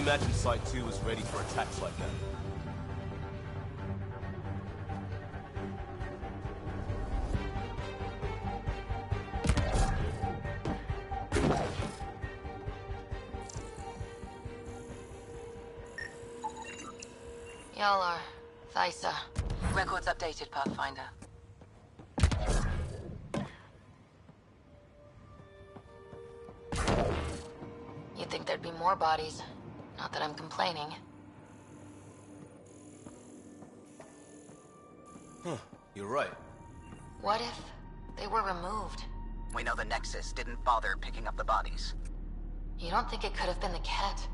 imagine Site 2 was ready for attacks like that. Y'all are Thysa. Records updated, Pathfinder. You'd think there'd be more bodies. Not that I'm complaining. Huh, you're right. What if they were removed? We know the Nexus didn't bother picking up the bodies. You don't think it could have been the Ket?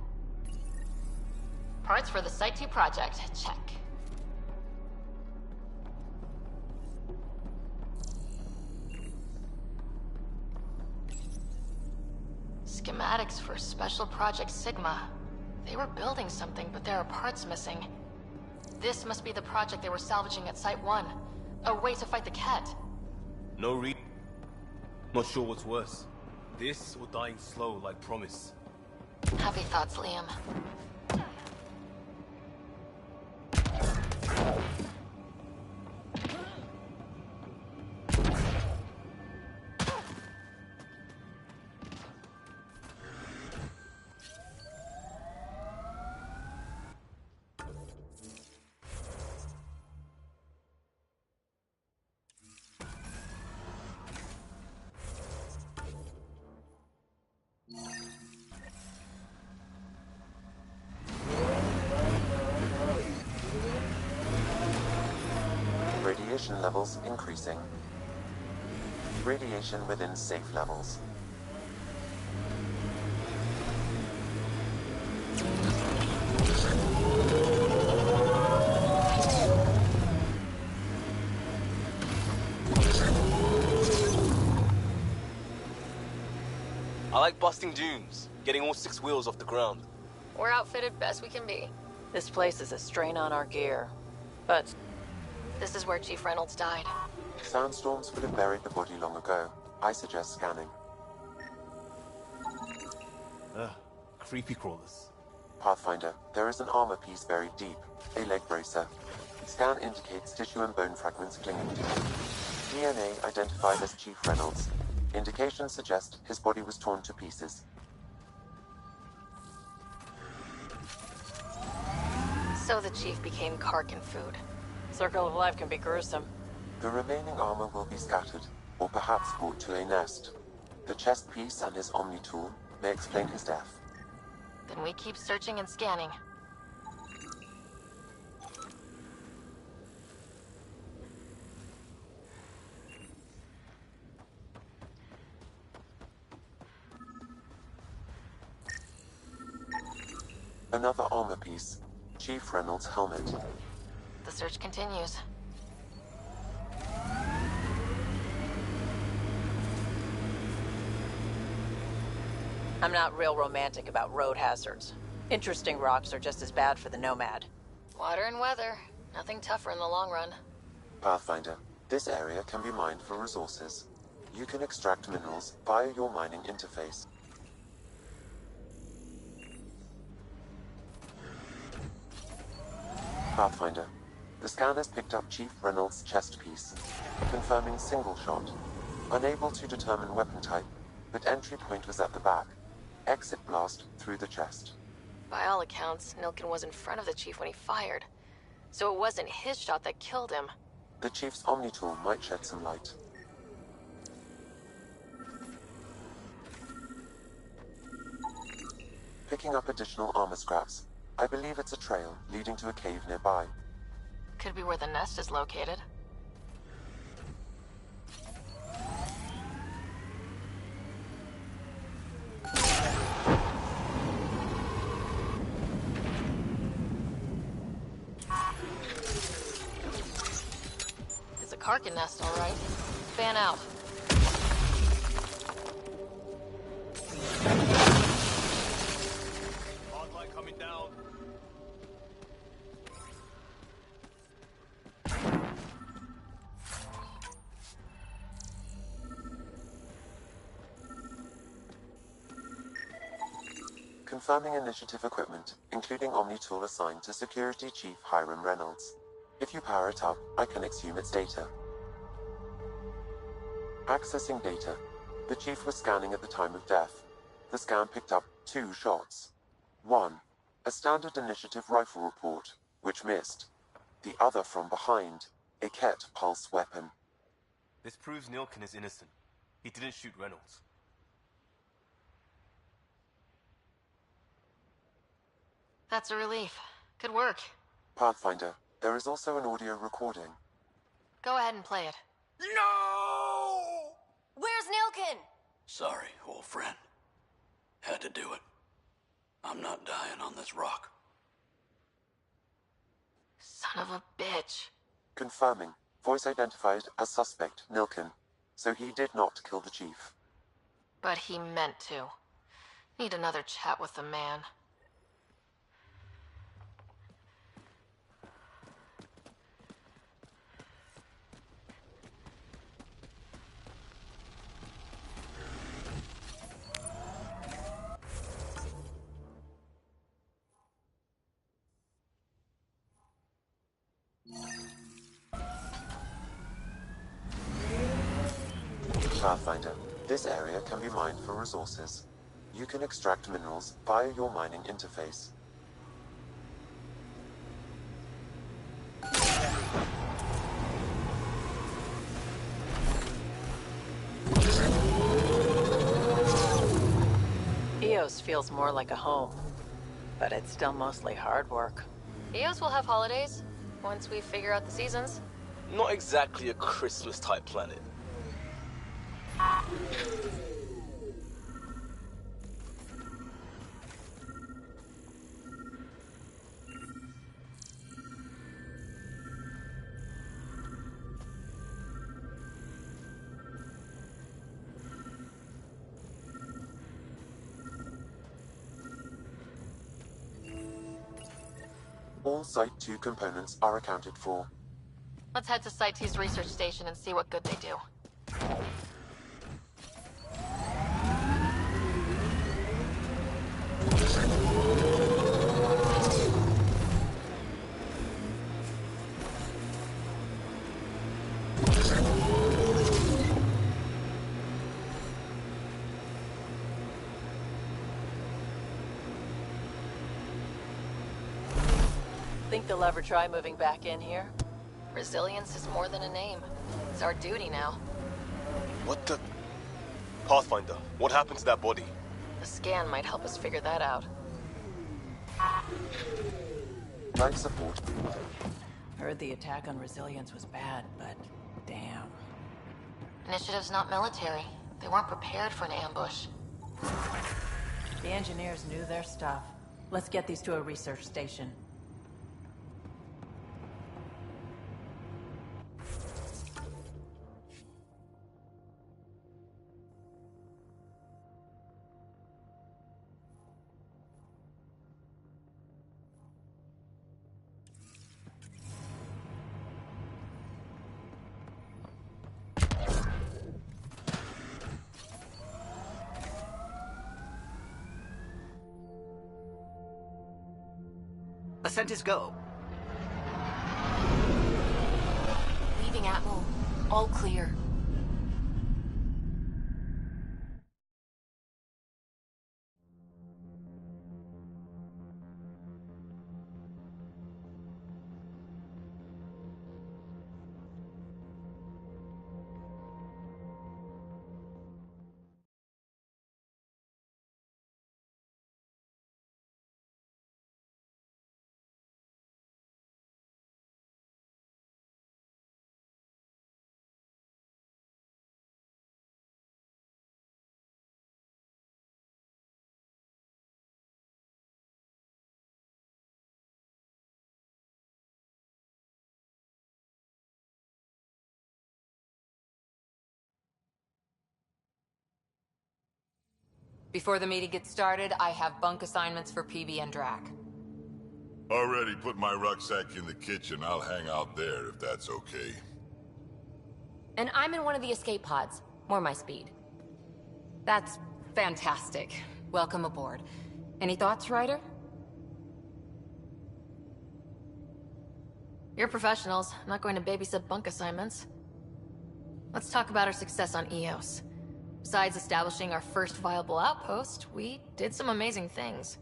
Parts for the Site 2 project, check. Schematics for Special Project Sigma. They were building something, but there are parts missing. This must be the project they were salvaging at Site 1. A way to fight the Ket. No re- Not sure what's worse. This or dying slow like promise. Happy thoughts, Liam. Radiation levels increasing. Radiation within safe levels. I like busting dunes, getting all 6 wheels off the ground. We're outfitted best we can be. This place is a strain on our gear. But this is where Chief Reynolds died. Sandstorms would have buried the body long ago. I suggest scanning. Creepy crawlers. Pathfinder, there is an armor piece buried deep. A leg bracer. Scan indicates tissue and bone fragments clinging to it. DNA identified as Chief Reynolds. Indications suggest his body was torn to pieces. So the Chief became Karkin food. Circle of Life can be gruesome. The remaining armor will be scattered, or perhaps brought to a nest. The chest piece and his Omni tool may explain his death. Then we keep searching and scanning. Another armor piece. Chief Reynolds' helmet. The search continues. I'm not real romantic about road hazards. Interesting rocks are just as bad for the Nomad. Water and weather. Nothing tougher in the long run. Pathfinder, this area can be mined for resources. You can extract minerals via your mining interface. Pathfinder, the scan has picked up Chief Reynolds' chest piece, confirming single shot. Unable to determine weapon type, but entry point was at the back. Exit blast through the chest. By all accounts, Nilkin was in front of the Chief when he fired. So it wasn't his shot that killed him. The Chief's Omni tool might shed some light. Picking up additional armor scraps. I believe it's a trail leading to a cave nearby. Could be where the nest is located. It's a Karkin nest, all right. Fan out. Hardline coming down. Confirming initiative equipment, including Omni tool assigned to Security Chief Hiram Reynolds. If you power it up, I can exhume its data. Accessing data. The Chief was scanning at the time of death. The scan picked up 2 shots. 1. A standard initiative rifle report, which missed. The other from behind, a Ket pulse weapon. This proves Nilkin is innocent. He didn't shoot Reynolds. That's a relief. Good work. Pathfinder, there is also an audio recording. Go ahead and play it. No! Where's Nilkin? Sorry, old friend. Had to do it. I'm not dying on this rock. Son of a bitch. Confirming. Voice identified as suspect Nilkin. So he did not kill the Chief. But he meant to. Need another chat with the man. Pathfinder, this area can be mined for resources. You can extract minerals via your mining interface. EOS feels more like a home, but it's still mostly hard work. EOS will have holidays, once we figure out the seasons. Not exactly a Christmas-type planet. All Site 2 components are accounted for. Let's head to Site 2's research station and see what good they do. Think they'll ever try moving back in here? Resilience is more than a name. It's our duty now. What the... Pathfinder, what happened to that body? The scan might help us figure that out. Life support. Heard the attack on Resilience was bad, but damn. Initiative's not military. They weren't prepared for an ambush. The engineers knew their stuff. Let's get these to a research station. Ascent is go. Leaving Atmo. All clear. Before the meeting gets started, I have bunk assignments for PB and Drac. Already put my rucksack in the kitchen. I'll hang out there if that's okay. And I'm in one of the escape pods. More my speed. That's fantastic. Welcome aboard. Any thoughts, Ryder? You're professionals. I'm not going to babysit bunk assignments. Let's talk about our success on Eos. Besides establishing our first viable outpost, we did some amazing things.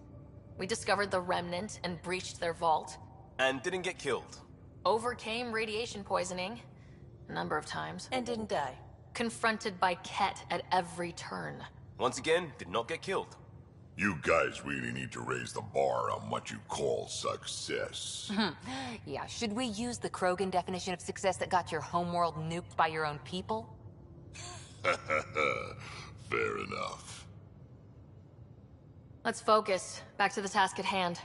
We discovered the Remnant and breached their vault. And didn't get killed. Overcame radiation poisoning. A number of times. And didn't die. Confronted by Ket at every turn. Once again, did not get killed. You guys really need to raise the bar on what you call success. Yeah, should we use the Krogan definition of success that got your homeworld nuked by your own people? Fair enough. Let's focus. Back to the task at hand.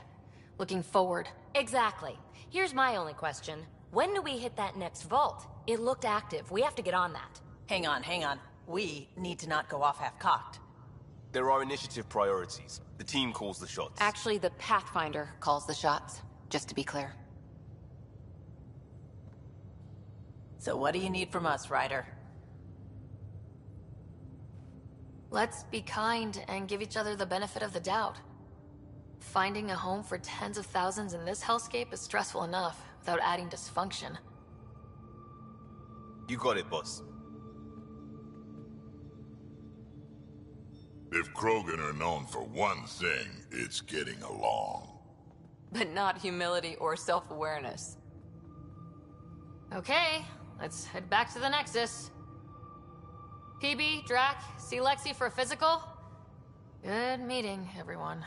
Looking forward. Exactly. Here's my only question. When do we hit that next vault? It looked active. We have to get on that. Hang on, hang on. We need to not go off half-cocked. There are initiative priorities. The team calls the shots. Actually, the Pathfinder calls the shots, just to be clear. So what do you need from us, Ryder? Let's be kind and give each other the benefit of the doubt. Finding a home for tens of thousands in this hellscape is stressful enough, without adding dysfunction. You got it, boss. If Krogan are known for one thing, it's getting along. But not humility or self-awareness. Okay, let's head back to the Nexus. PB, Drac, see Lexi for a physical? Good meeting, everyone.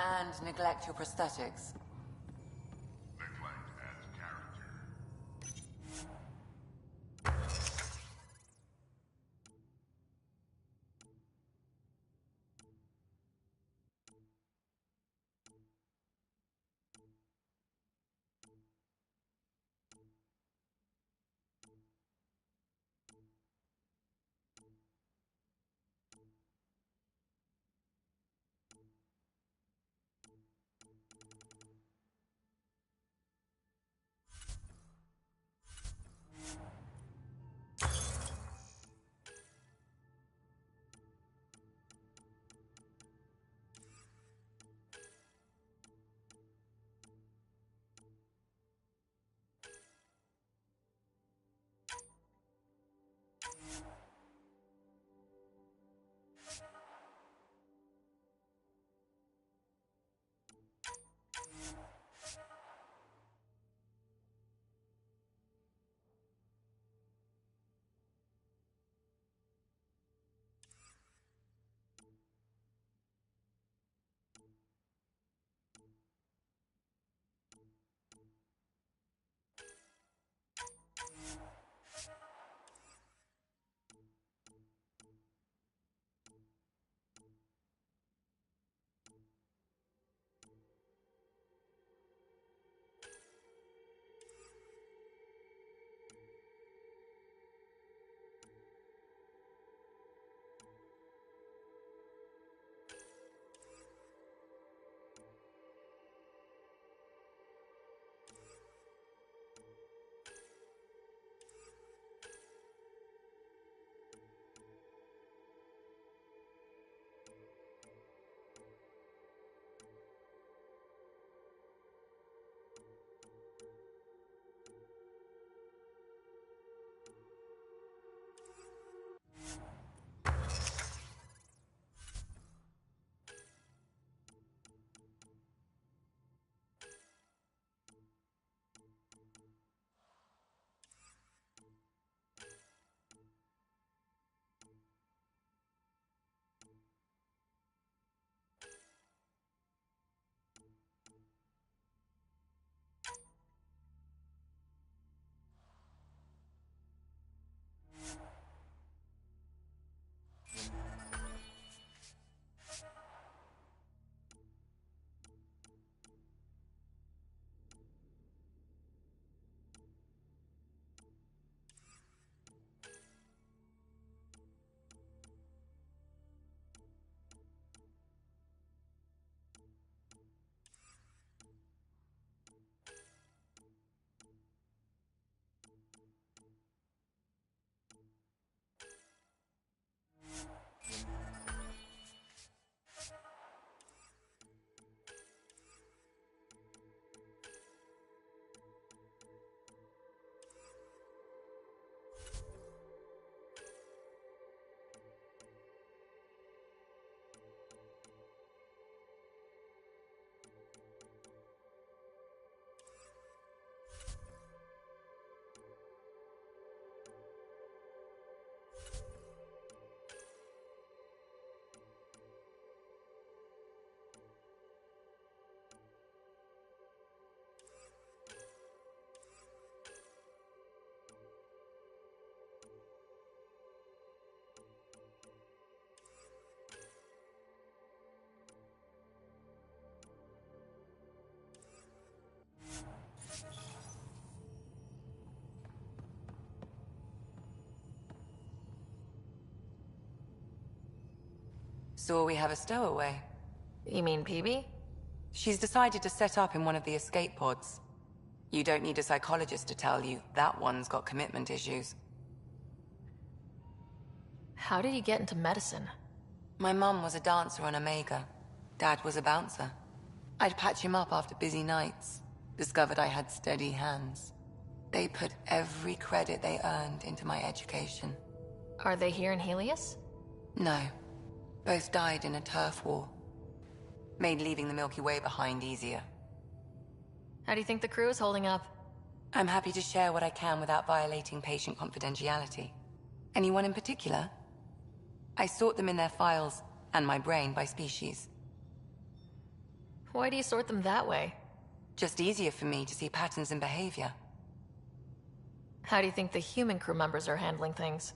And neglect your prosthetics. Neglect adds character. So we have a stowaway. You mean PB? She's decided to set up in one of the escape pods. You don't need a psychologist to tell you that one's got commitment issues. How did you get into medicine? My mum was a dancer on Omega. Dad was a bouncer. I'd patch him up after busy nights. Discovered I had steady hands. They put every credit they earned into my education. Are they here in Helios? No. Both died in a turf war. Made leaving the Milky Way behind easier. How do you think the crew is holding up? I'm happy to share what I can without violating patient confidentiality. Anyone in particular? I sort them in their files, and my brain by species. Why do you sort them that way? Just easier for me to see patterns in behavior. How do you think the human crew members are handling things?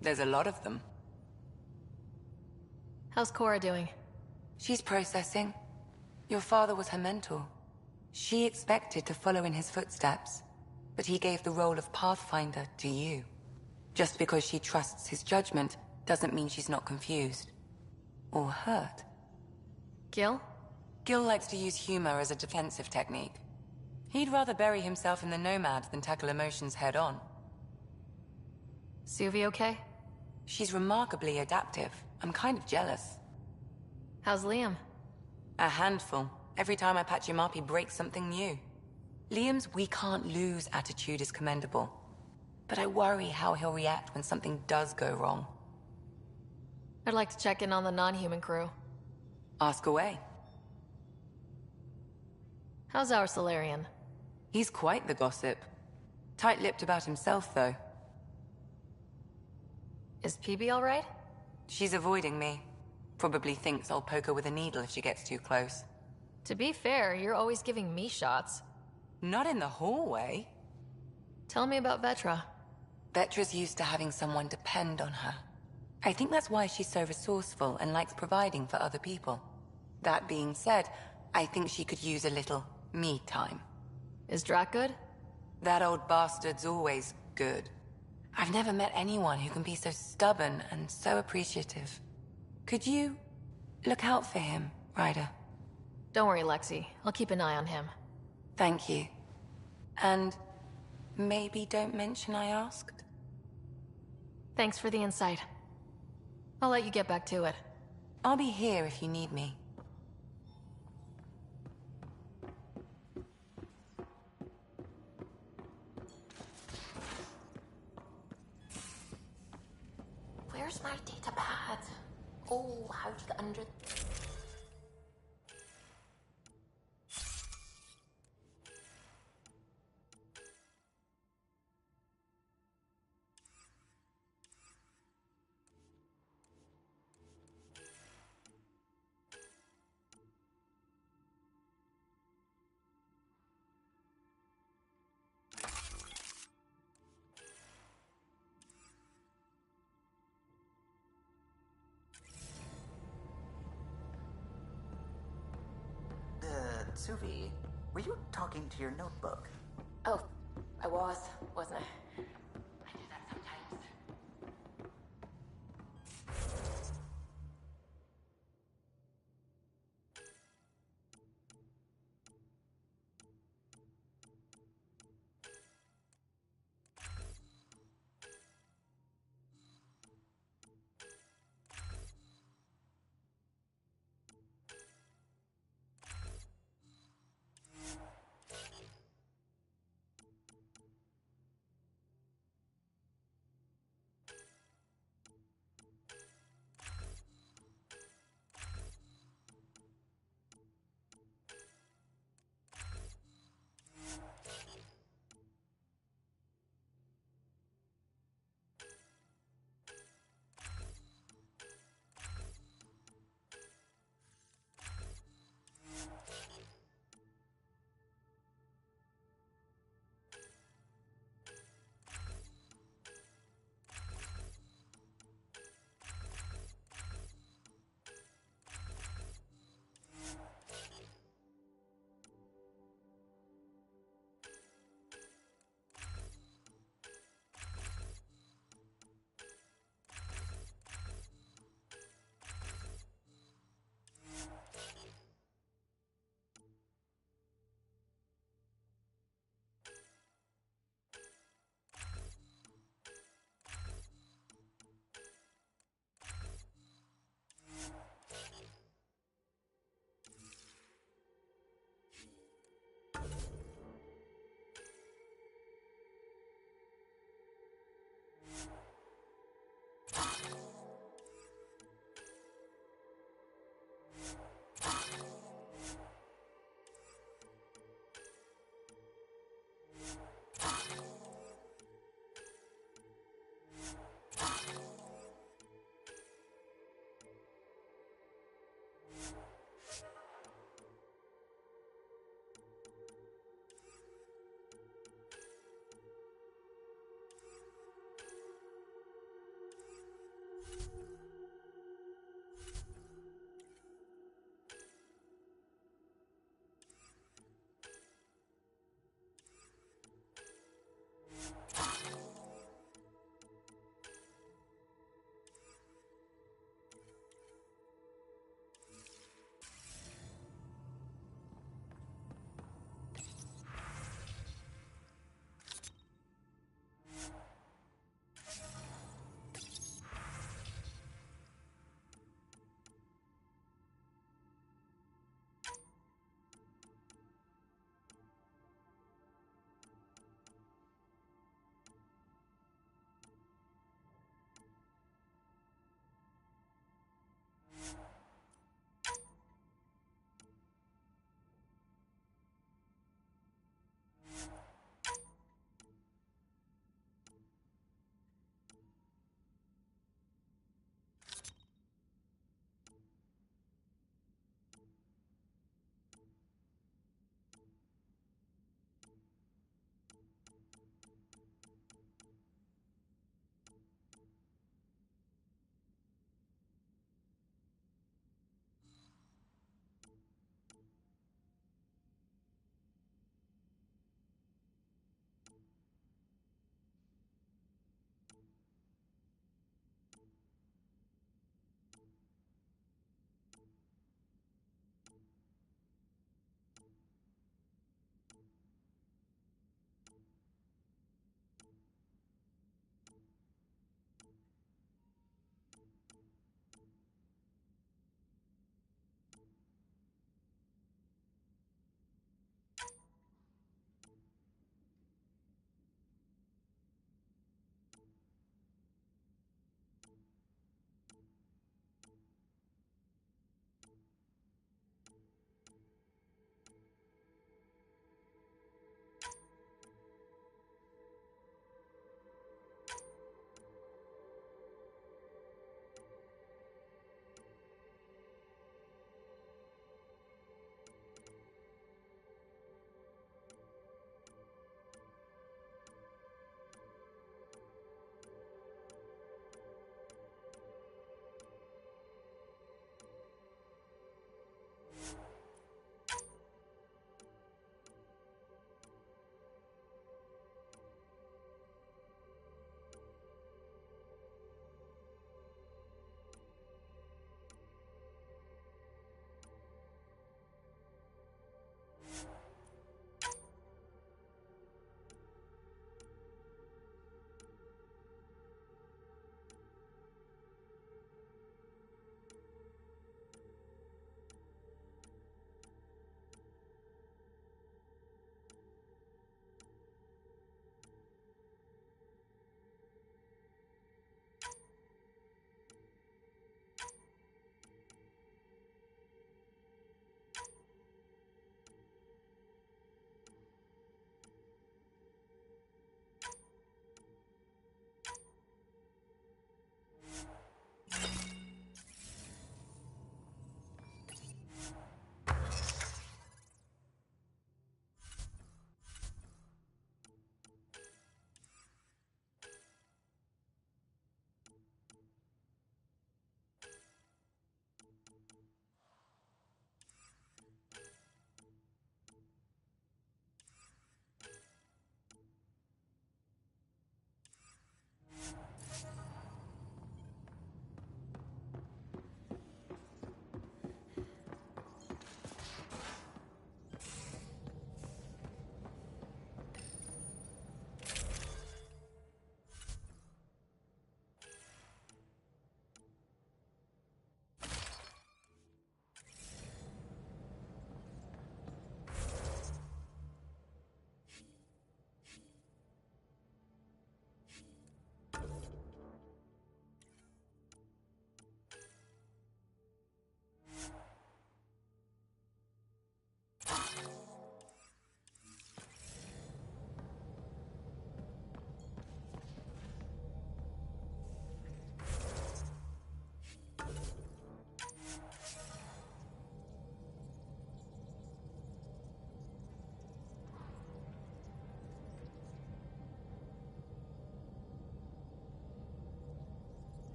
There's a lot of them. How's Cora doing? She's processing. Your father was her mentor. She expected to follow in his footsteps, but he gave the role of Pathfinder to you. Just because she trusts his judgment doesn't mean she's not confused. Or hurt. Gil? Gil likes to use humor as a defensive technique. He'd rather bury himself in the Nomad than tackle emotions head-on. Suvi okay? She's remarkably adaptive. I'm kind of jealous. How's Liam? A handful. Every time I patch him up, he breaks something new. Liam's we can't lose attitude is commendable. But I worry how he'll react when something does go wrong. I'd like to check in on the non-human crew. Ask away. How's our Solarian? He's quite the gossip. Tight-lipped about himself, though. Is PB alright? She's avoiding me. Probably thinks I'll poke her with a needle if she gets too close. To be fair, you're always giving me shots. Not in the hallway. Tell me about Vetra. Vetra's used to having someone depend on her. I think that's why she's so resourceful and likes providing for other people. That being said, I think she could use a little me time. Is Drac good? That old bastard's always good. I've never met anyone who can be so stubborn and so appreciative. Could you look out for him, Ryder? Don't worry, Lexi. I'll keep an eye on him. Thank you. And maybe don't mention I asked? Thanks for the insight. I'll let you get back to it. I'll be here if you need me. Where's my data pad? Oh, how do you get under... Suvi, were you talking to your notebook? Oh, I was, wasn't I? I do that sometimes.